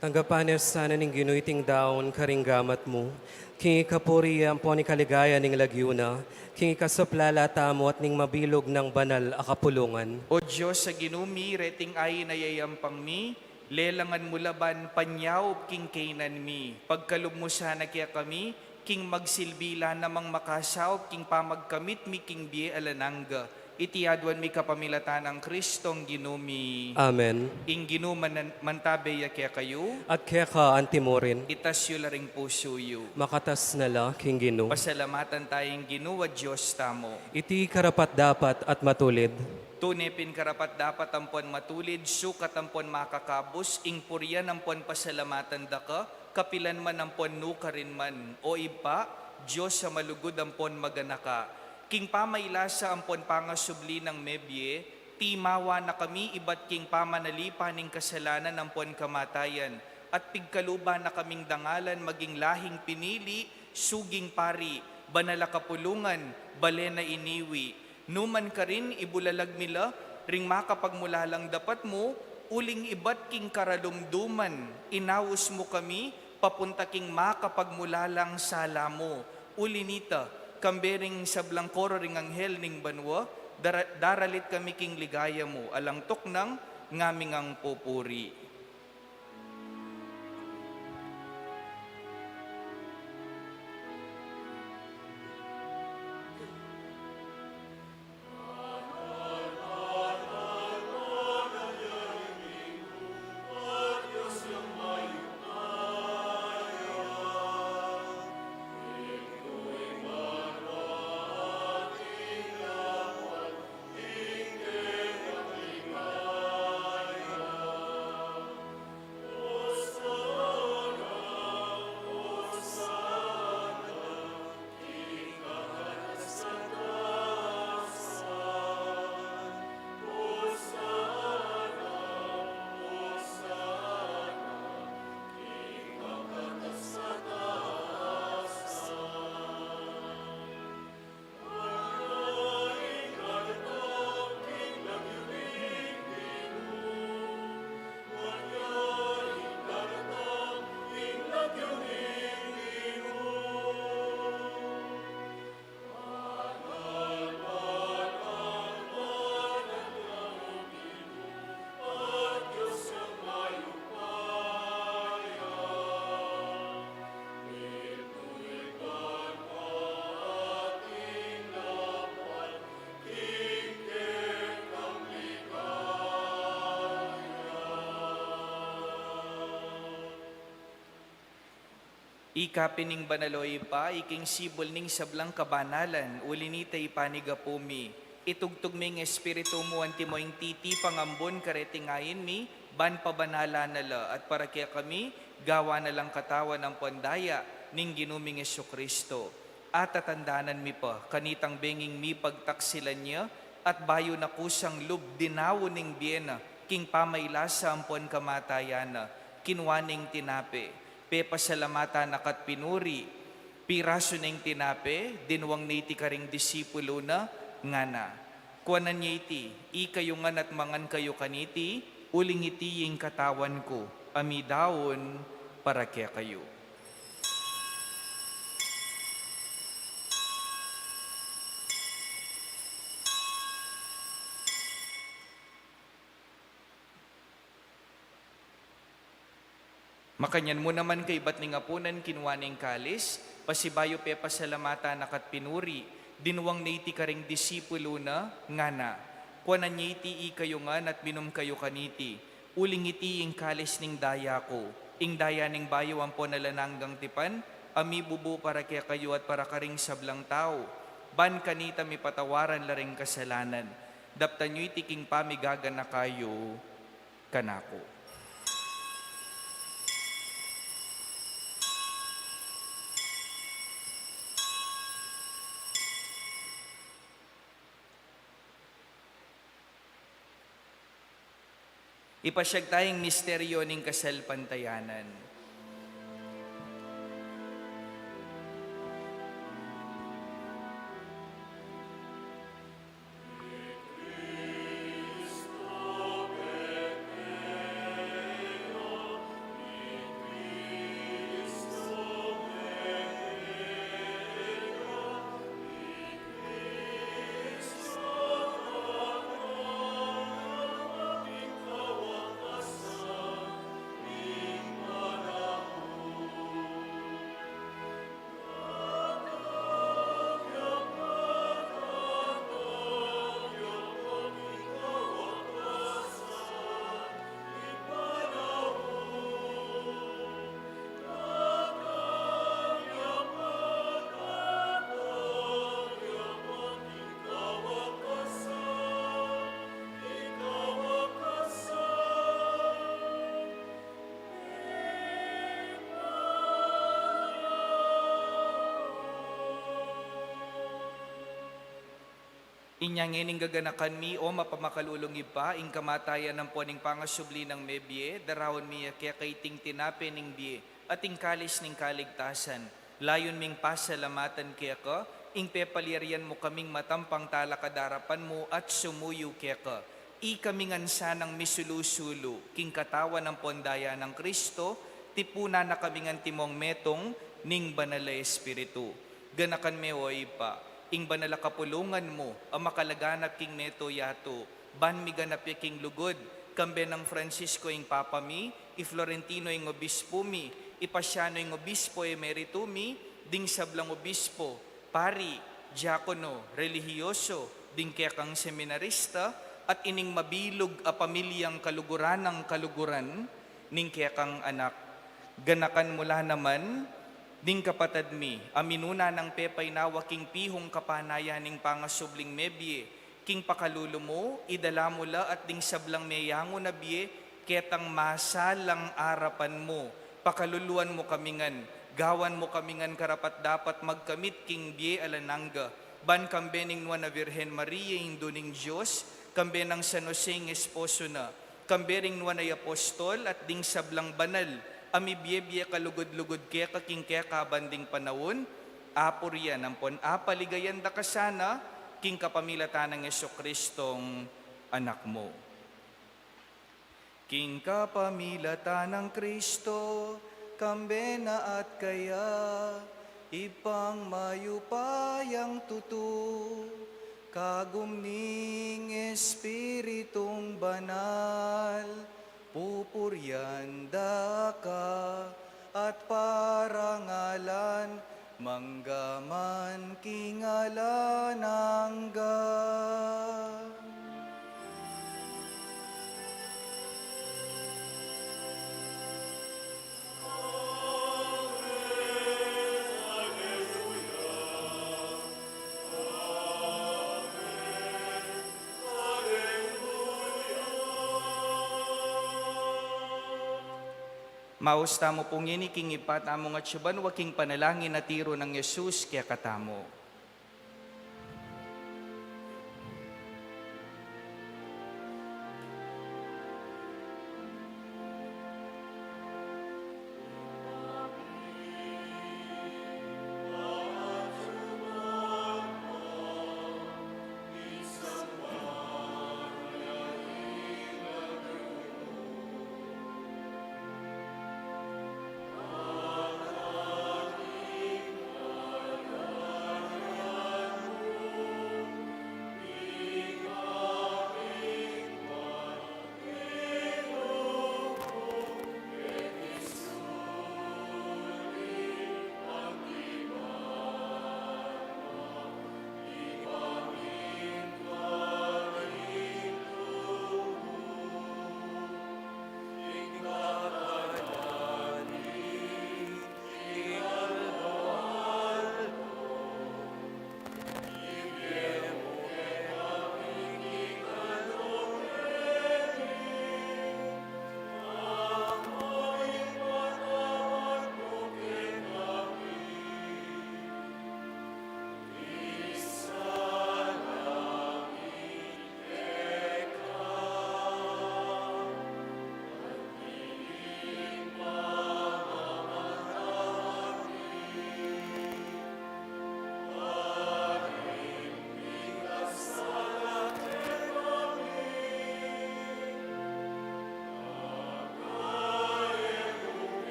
Speaker 4: Tanggapan niya sana ning ginuiting daon karinggamat mo. Kingi kapuriyan po ni kaligaya ning lagyuna. Kingi kasaplalata mo at ning mabilog ng banal a kapulungan.
Speaker 5: O Diyos sa ginumi, reting ay nayayampang mi, lelangan mo laban, panyaw, king kainan mi. Pagkalub mo sana kaya kami, king magsilbila namang makasaw, king pamagkamit mi, king biye alanangga. Itiyadwan mi kapamilatan ang Kristong ginumi.
Speaker 4: Amen.
Speaker 5: Ing ginuman mantabeya kaya kayo,
Speaker 4: At kaya ka antimorin,
Speaker 5: itasyo laring puso yu.
Speaker 4: makatas na la king Gino.
Speaker 5: Pasalamatan tayong ginuwa Diyos tamo.
Speaker 4: Iti karapat dapat at matulid.
Speaker 5: Tunepin karapat dapat ampon matulid, sukat ampon makakabos, ing puryan ampon pasalamatan da ka, kapilan man ampon nukarin man. O iba, Diyos sa malugod ampon maganaka. King pamailasa ampon pangasubli ng mebye, timawa na kami iba't king pamanalipa ning kasalanan ampon kamatayan. At pigkaluba na kaming dangalan maging lahing pinili, suging pari, banala kapulungan, balena iniwi. Numan ka rin ibulalag mila, ring makapagmulalang dapat mo, uling iba't king karalumduman, inawos mo kami, papunta king makapagmulalang sala mo. Ulinita, kambering sablang koro ring anghel ning banwa, daralit kami king ligaya mo, alang tuknang ngaming ang pupuri. Ikapining banaloy pa, iking sibol ning sablang kabanalan, ulinita ipanigapumi. Itugtog ming espiritu mo anti mo ing titi pangambon karetingayin mi, ban pabanala nala at para kaya kami, gawa na lang katawan ng pandaya ning ginuming Kristo. At tatandanan mi pa, kanitang benging mi pagtaksilan niya, at bayo na kusang lub dinawo ning biyena, king pamailasa ampon kamatayana, kinwaning tinape. Pepasalamatan akat pinuri, piraso ning tinape, dinwang naiti karing disipulo na, ngana. Kuanan niya iti, ikayungan at mangan kayo kaniti, uling iti yung katawan ko, amidawon para kaya kayo. Makanyan mo naman kay ba't ning apunan kinwaning kalis, pasibayo pe pasalamatan nakat pinuri, dinwang naiti karing disipulo na, ngana. Kuanan niya iti ikayungan at minum kayo kaniti, uling iti ing kalis ning daya ko, ing daya ning bayo ang po nalananggang tipan, ami bubu para kaya kayo at para karing sablang tao, ban kanita mi patawaran laring kasalanan, daptan nyo iti king pamigagan na kayo, kanako. Ipasyag tayong misteryo ng kasalpantayanan. Inyang ining gaganakan mi o mapamakalulungi pa, ing kamatayan ng poning pangasubli ng mebye, darawon mi kaya kay ting tinape ning bie, at ing kalis ning kaligtasan. Layon ming pasalamatan kaya ka, ing pepalirian mo kaming matampang talakadarapan mo at sumuyo kaya ka. I kaming ansanang misulusulo, king katawan ng pondaya ng Kristo, tipuna na kaming timong metong ning banala Espiritu. Ganakan me o ipa, ing banala kapulungan mo, ang makalaganap king neto yato, ban mi ganap king lugod, kambe ng Francisco ing Papa mi, i Florentino ing obispo mi, ipasyano ing obispo emerito mi, ding sablang obispo, pari, diakono, relihiyoso, ding kekang seminarista, at ining mabilog a pamilyang kaluguran ng kaluguran, ning kekang anak. Ganakan mula naman, ding kapatad mi, aminuna ng pepay nawa king pihong kapanayan ning pangasubling mebye, king pakalulu mo, idala mula at ding sablang meyango na biye, ketang masalang arapan mo, pakaluluan mo kamingan, gawan mo kamingan karapat dapat magkamit king biye alananga, ban kambening nuan na Virhen Maria induning Diyos, kambe ng San Jose ng esposo na, kambering nuan ay apostol at ding sablang banal, ami biye kalugod-lugod kaya kaking kaya kabanding panawon, apor yan ang pon apaligayan da kasana, king kapamilatan ng Yesu-Kristong anak mo. King kapamilatan ng Kristo, kambena at kaya, ipang mayupayang tutu, kagumning Espiritong banal, pupuryanda ka at parangalan, manggaman kingalanangga. Mausta mo pong king ipat among at syuban waking panalangin na tiro ng Yesus kaya katamo.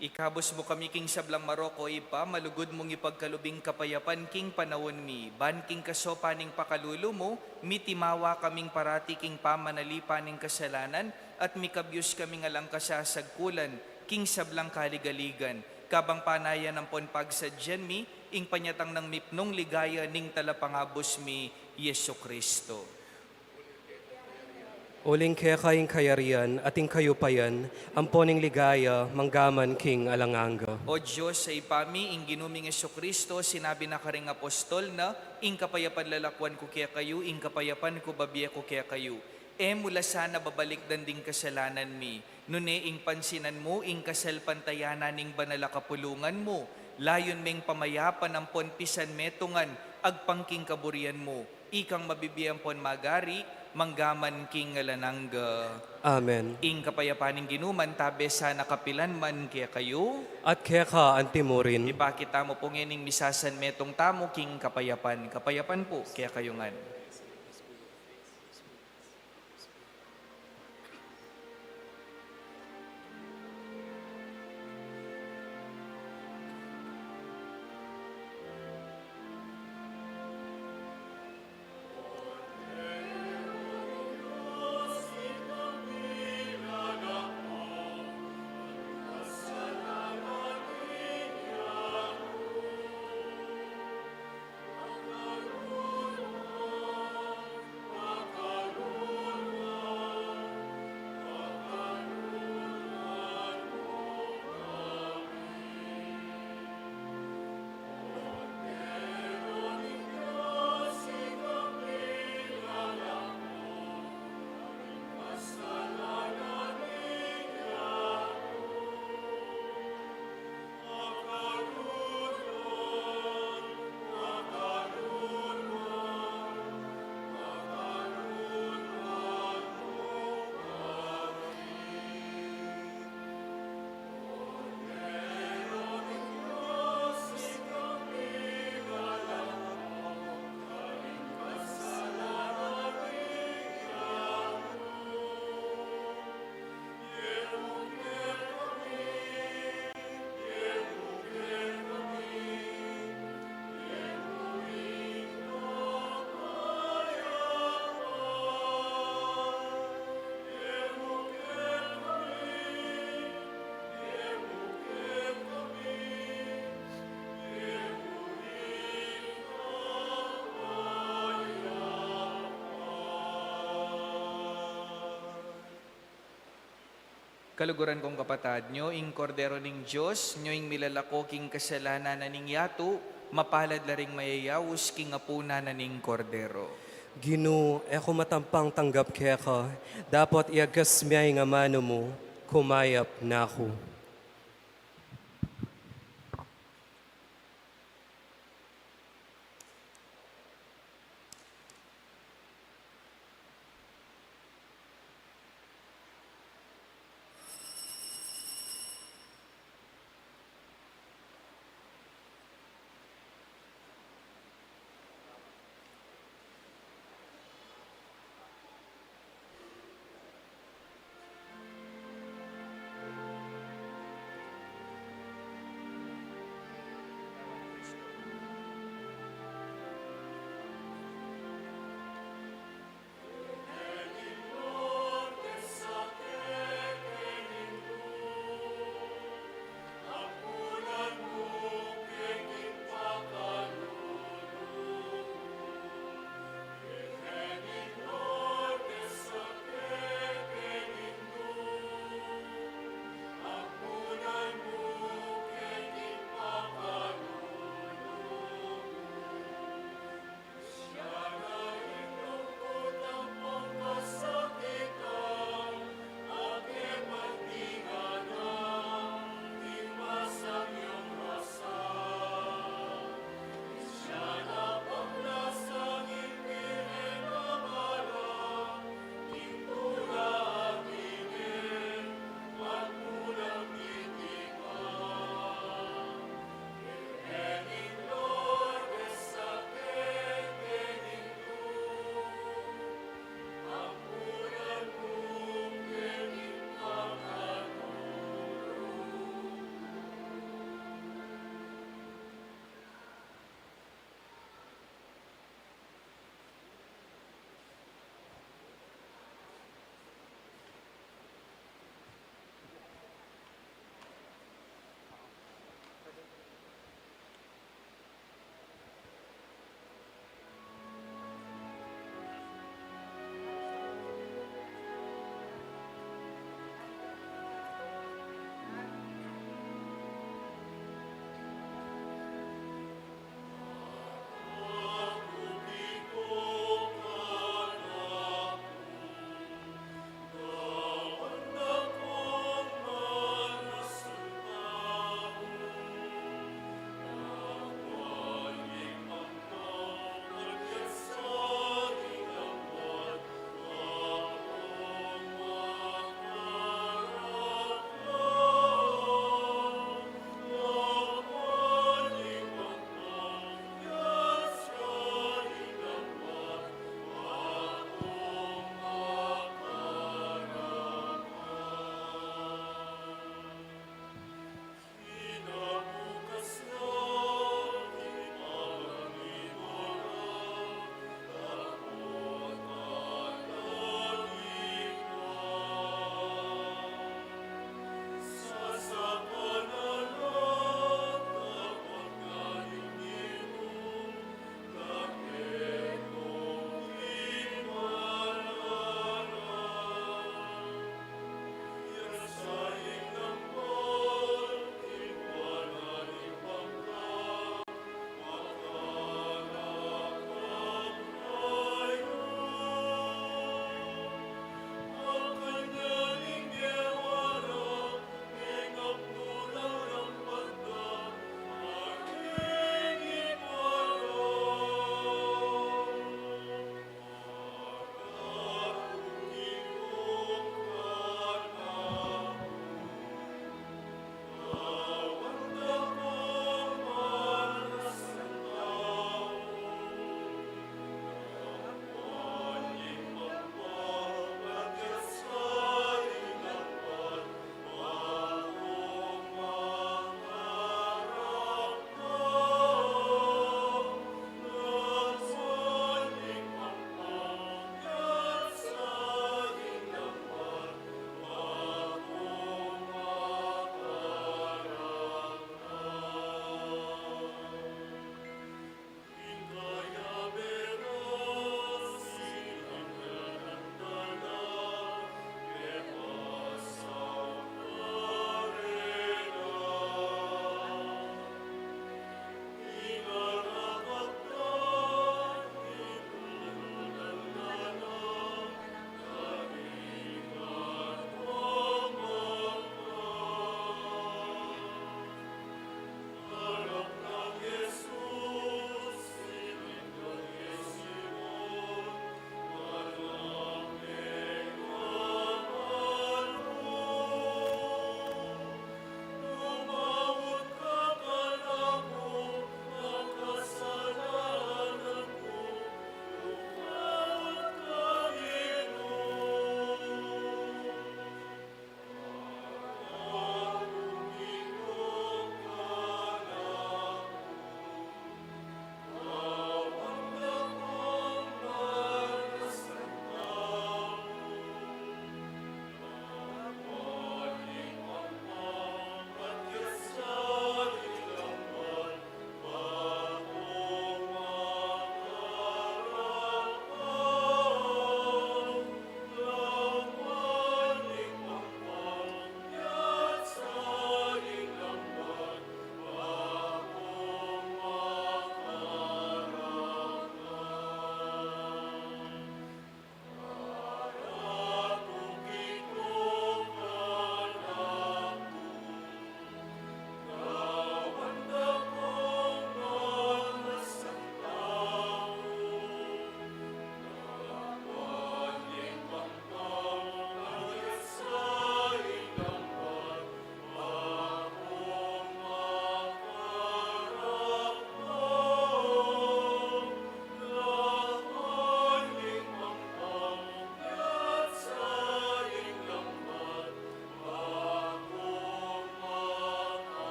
Speaker 5: Ikabos mo kami king sablang Maroko ipa, malugod mong ipagkalubing kapayapan king panawon mi, ban king kasopaning pakalulu mo, mitimawa kaming parati king pamanalipaning kasalanan, at mikabyos kaming alang kasasagkulan, king sablang kaligaligan, kabang panayan ng ponpagsadyan mi, ing panyatang ng mipnong ligaya ning talapangabos mi, Yesu Kristo.
Speaker 4: Uling kaya kayong kayarian, ating kayupayan, amponing ligaya, manggaman king alanganga.
Speaker 5: O Diyos, sa ipami, ing ginuming Jesucristo, sinabi na karing apostol na, ing kapayapan lalakwan ko kaya kayo, ing kapayapan ko babiya ko kaya kayo. mula sana babalik danding kasalanan mi. Nune ing pansinan mo, ing kasal pantayanan ing banala kapulungan mo. Layon ming pamayapan ang ponpisan metungan, agpangking kaburian mo. Ikang mabibiyang pon magari, manggaman king ngalanangga.
Speaker 4: Amen.
Speaker 5: Ing kapayapaning ginuman, tabe sana kapilan man kaya kayo.
Speaker 4: At kaya ka, Antimurin,
Speaker 5: Ipakita mo po ngining misasan metong tamo king kapayapan. Kapayapan po, kaya kayo ngan. Kaluguran kong kapatad nyo, ing kordero ning Diyos, nyo ing milalako king kasalanan na ning yato, mapalad la ring mayayawos king apuna na ning kordero.
Speaker 4: Gino, ako matampang tanggap kaya ka, dapat iagas miyay nga mano mo, kumayap na ako.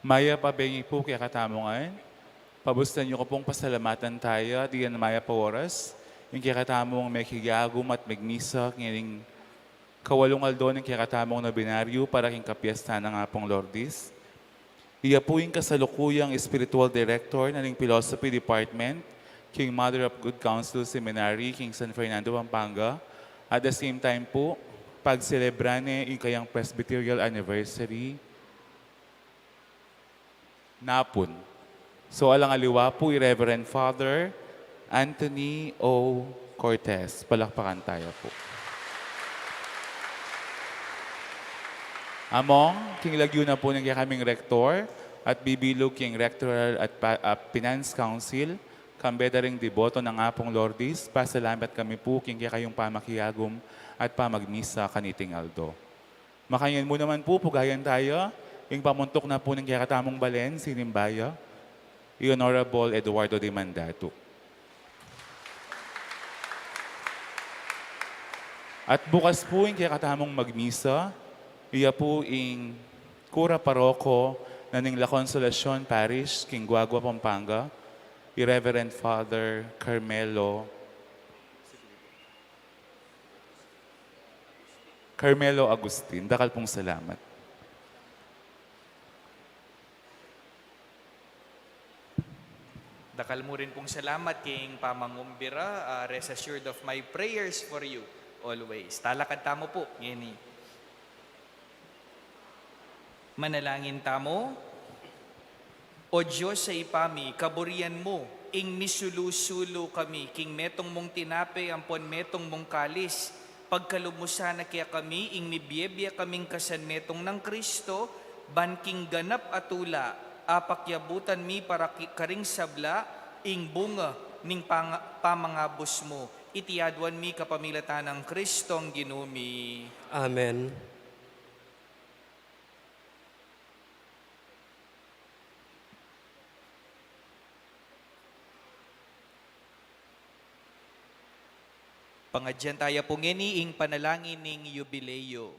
Speaker 3: Maya pabengi po kaya katamongan. Pabustan niyo ko pong pasalamatan tayo, diyan Maya pa oras. Yung kaya katamong may kigagum at magmisa, ngayon kawalong aldo ng kaya katamong na binaryo para king kapiesta ng apong Lourdes. Iya po yung kasalukuyang spiritual director ng Philosophy Department, King Mother of Good Counsel Seminary, King San Fernando, Pampanga. At the same time po, pag-celebrane yung kayang Presbyterial Anniversary, Napon. So alang aliwa po, Reverend Father Anthony O. Cortez. Palakpakan tayo po. Among, King Laguna po ng kaming rektor at bibilog King Rectoral at Finance Council, kambeda ring deboto ng apong Lourdes, pasalamat kami po king kayong pamakiyagom at pamagmisa kaniting Aldo. Makayan mo naman po, pugayan tayo, yung pamuntok na po ng kakatamong Balen, Sinimbaya, Honorable Eduardo de Mandato. At bukas po yung kakatamong magmisa, iya po yung Kura Paroko na ning La Consolacion Parish, King Guagua, Pampanga, Reverend Father Carmelo Agustin. Dakal pong salamat.
Speaker 5: Dakal mo rin pong salamat king pamangumbira. Rest assured of my prayers for you always. Talakad tamo po, ngeni. Manalangin tamo. O Diyos sa ipami, kaburian mo, ing misulu-sulo kami, king metong mong tinape, ampon metong mong kalis, pagkalumusan na kaya kami, ing mibiyebya kaming kasan metong ng Kristo, banking ganap atula, apakyabutan mi para karing sabla, ing bunga ning pamangabos mo, itiadwan mi kapamilatan ng Kristong ginumi.
Speaker 4: Amen.
Speaker 5: Pangadyan tayo po ngeni ing panalangin ning yubileo.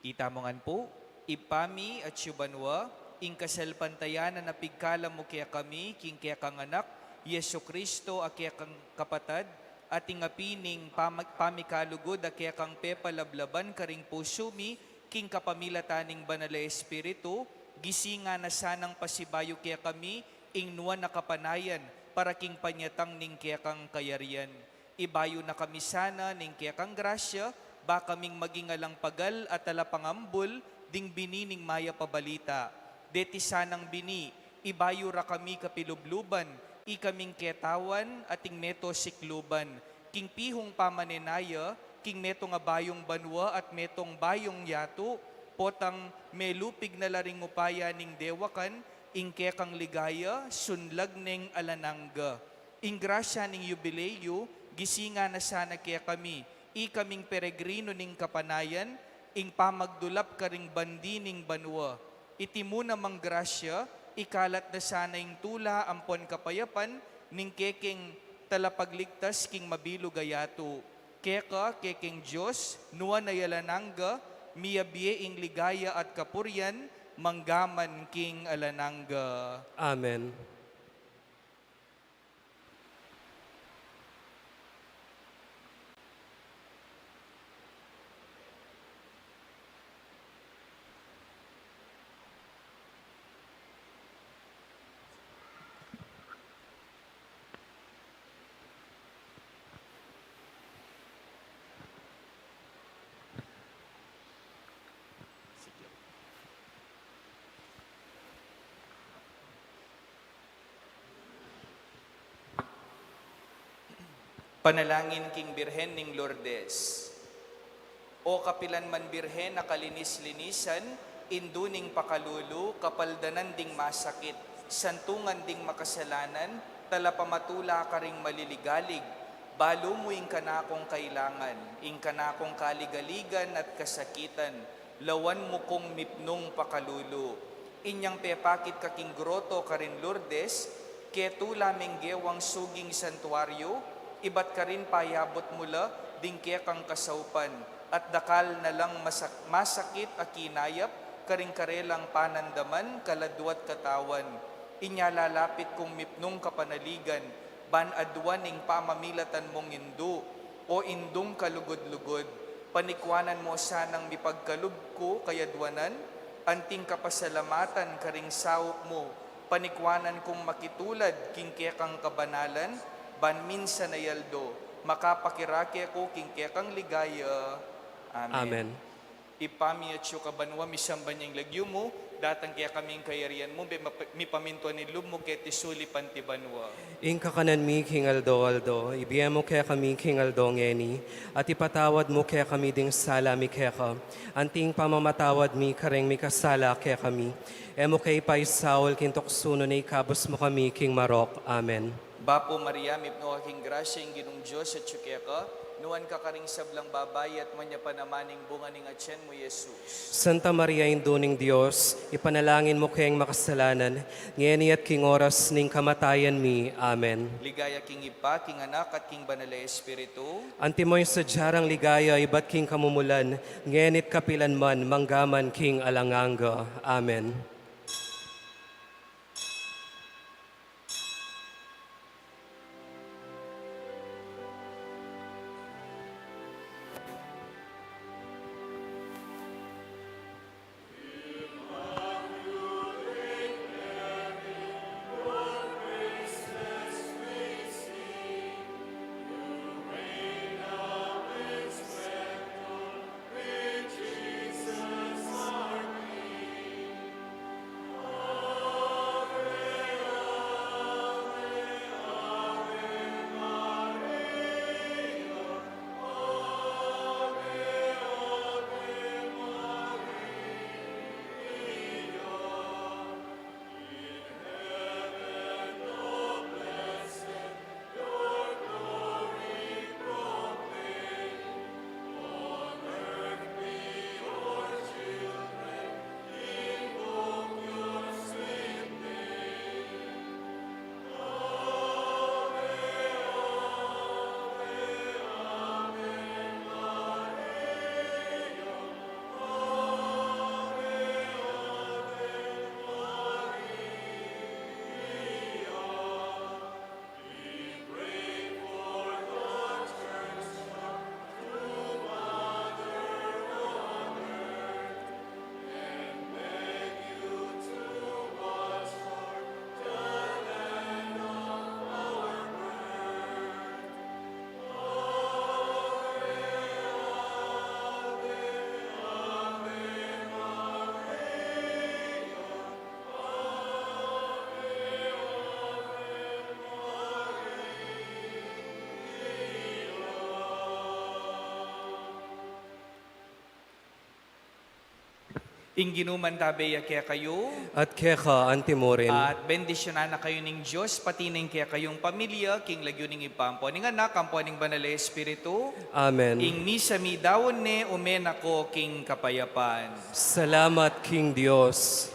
Speaker 5: Itamongan po, ipami at syubanwa, ing kasalpantayan na napigkala mo kaya kami, king kaya kang anak, Yesu Kristo, a kaya kang kapatad, at ing apining pamikalugod, a kaya kang pepalablaban, karing pusumi, king kapamilataning banala Espiritu, gisinga na sanang pasibayo kaya kami, ing nuwan na kapanayan, para king panyatang ning kaya kang kayarian. Ibayo na kami sana ning kaya kang grasya, ba kaming maging alang pagal at talapangambul, ding binining maya pabalita. Deti sanang bini, ibayo ra kami kapilubluban, ikaming ketawan at ing meto sikluban. King pihong pamanenaya, king meto nga bayong banwa at metong bayong yato, potang melupig na laring upaya ning dewakan, ing kaya kang ligaya, sunlag ning alanangga. Ing grasya ning yubileo, gisinga na sana kaya kami, ikaming peregrino ning kapanayan, ing pamagdulap karing bandi ning banwa. Iti mo namang grasya, ikalat na sana ing tula ampon kapayapan, ning keking talapagligtas king mabilo gayato. Keka keking Diyos, nuwa na yalanangga, miyabye ing ligaya at kapuryan, manggaman king alanangga.
Speaker 4: Amen.
Speaker 5: Panalangin king Birhen ning Lourdes. O kapilan man Birhen na kalinis-linisan, induning pakalulu, kapaldanan ding masakit, santungan ding makasalanan, talapamatula ka ring maliligalig, balo mo ing kanakong kailangan, ing kanakong kaligaligan at kasakitan, lawan mo kong mipnong pakalulu. Inyang pepakit kaking groto ka rin Lourdes, ketula menggewang suging santuaryo, ibat ka rin payabot mula, ding kaya kang kasaupan, at dakal na lang masakit a kinayap, karing-karelang panandaman, kaladwat katawan, inyalalapit kong mipnong kapanaligan, ban adwan ing pamamilatan mong indu, o indong kalugod-lugod, panikwanan mo sanang mipagkalub ko kayadwanan, anting kapasalamatan karing sawok mo, panikwanan kong makitulad king kekang kabanalan, ban minsan na yaldo, makapakiraki ako king kekang ligaya. Amen.
Speaker 4: Amen.
Speaker 5: Ipamiyatyo ka banwa misamba niyang lagyo mo, datang kaya kaming kayarian mo, mi pamintuan ni lub mo kaya tisuli panti banwa.
Speaker 4: Inka kanan mi king aldo, ibigyan mo kaya kami king aldo ngeni, at ipatawad mo kaya kami ding sala mi kaya ka, anting pamamatawad mi kareng mi kasala kaya kami, emo kay paisawol kintoksuno na ikabos mo kami king marok. Amen.
Speaker 5: Bapo Maria, mipno aking grasya, ang ginong Diyos at syukya ka, nuan ka karing sablang babay at manya panamaning bunga ning atyan mo, Jesus.
Speaker 4: Santa Maria, Induning Diyos, ipanalangin mo kayang makasalanan, ngeni at king oras ning kamatayan mi. Amen.
Speaker 5: Ligaya king ipa, king anak at king banalay espiritu.
Speaker 4: Antimoy sa jarang ligaya, ibat king kamumulan, ngenit kapilan man, manggaman king alanganga. Amen.
Speaker 5: Inginuman tabeya kaya kayo,
Speaker 4: At kaya ka, antimorin.
Speaker 5: at bendisyonan na kayo ning Diyos, pati ning kaya kayong pamilya, king lagyo ning ipampo. Ning anak, kampo ning banalay espiritu,
Speaker 4: Amen.
Speaker 5: ing misa mi dawon ne, umen ako king kapayapan.
Speaker 4: Salamat, King Diyos.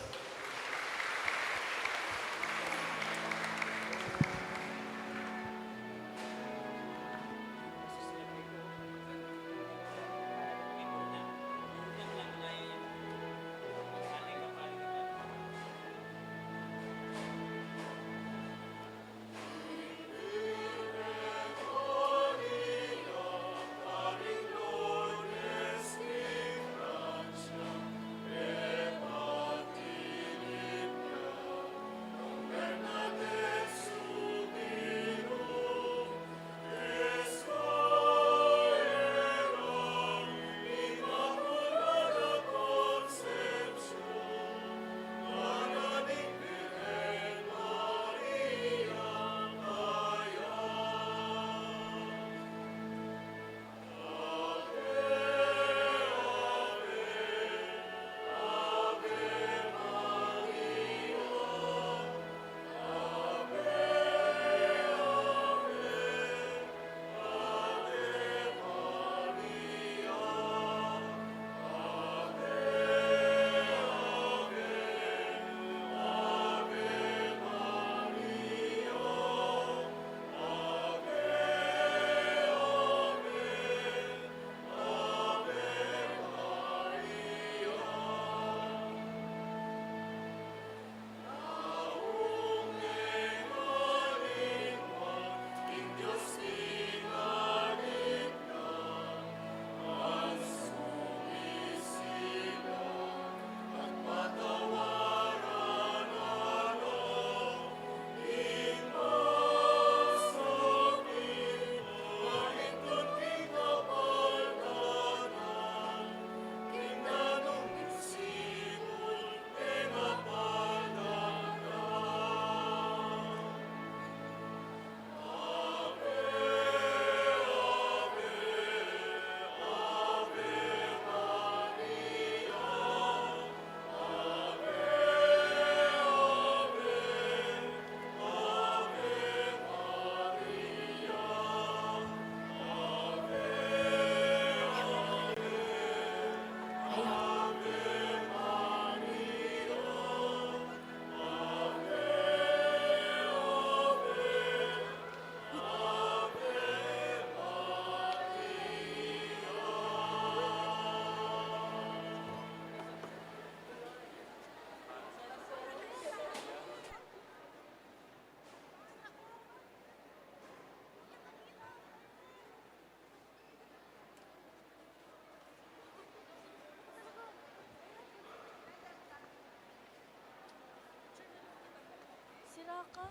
Speaker 8: ka?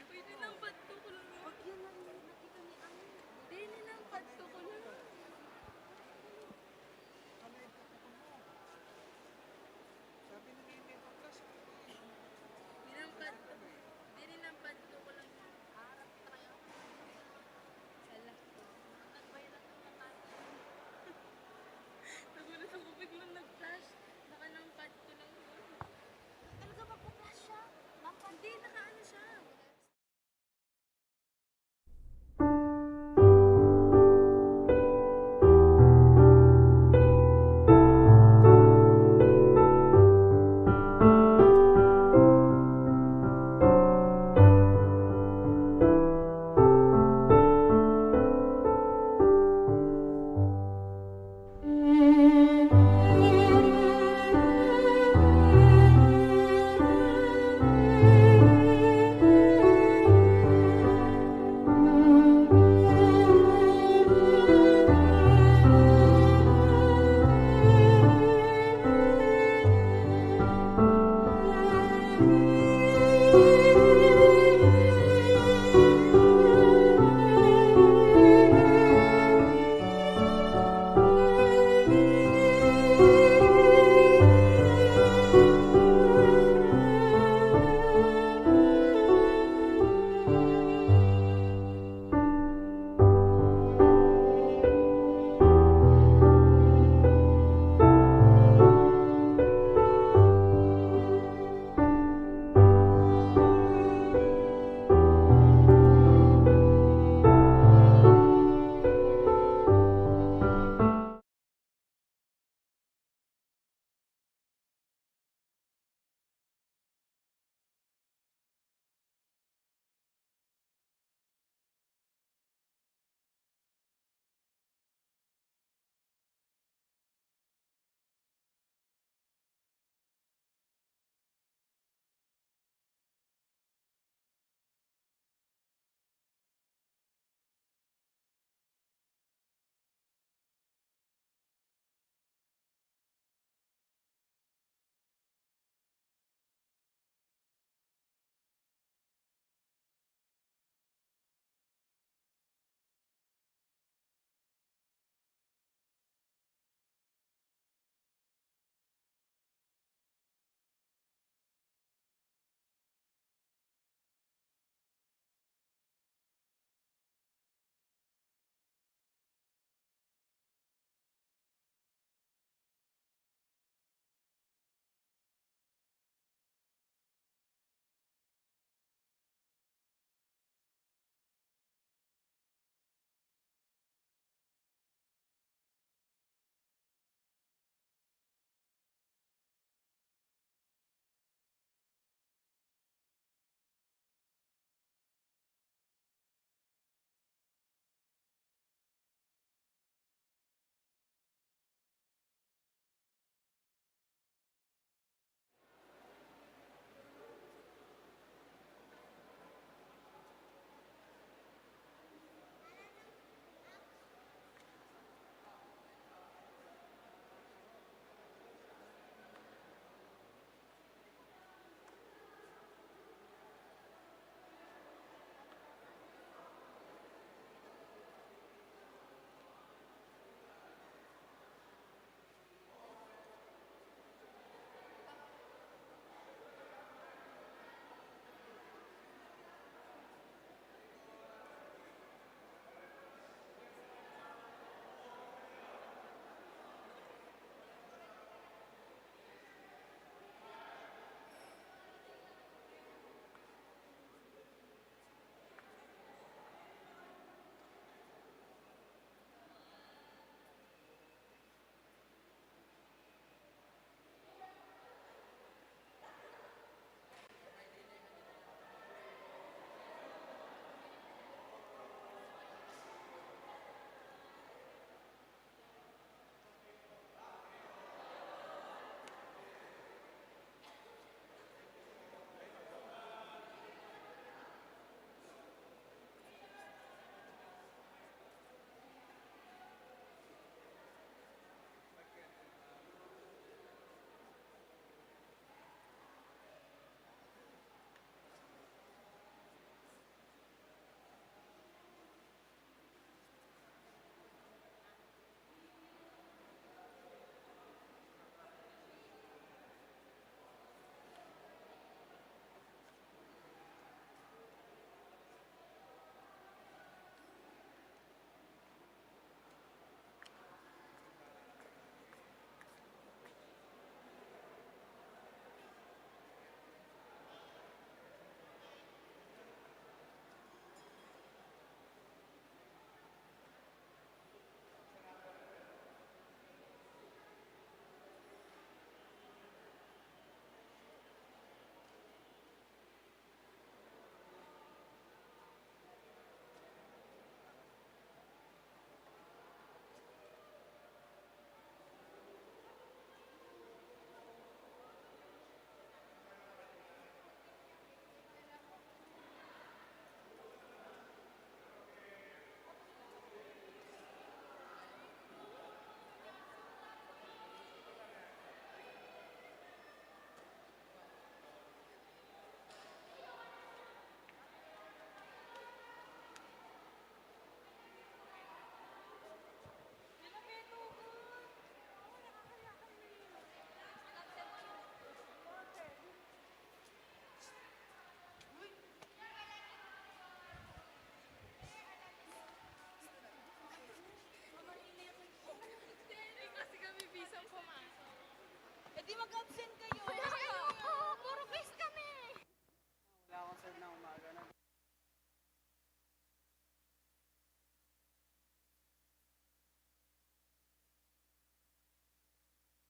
Speaker 8: Pwede nang pato ko lang. Pag yan lang nakita ni Ami. Pwede nang pato ko lang. Pwede nang pato ko lang. Harap tayo. Salah ko. Nagbayad ako ng kanta. Nagulat ako biglang nag-flash. Naka ng pato lang yun. Talaga magpa-flash siya? Hindi, naka-ano siya. Di mag-absent kayo.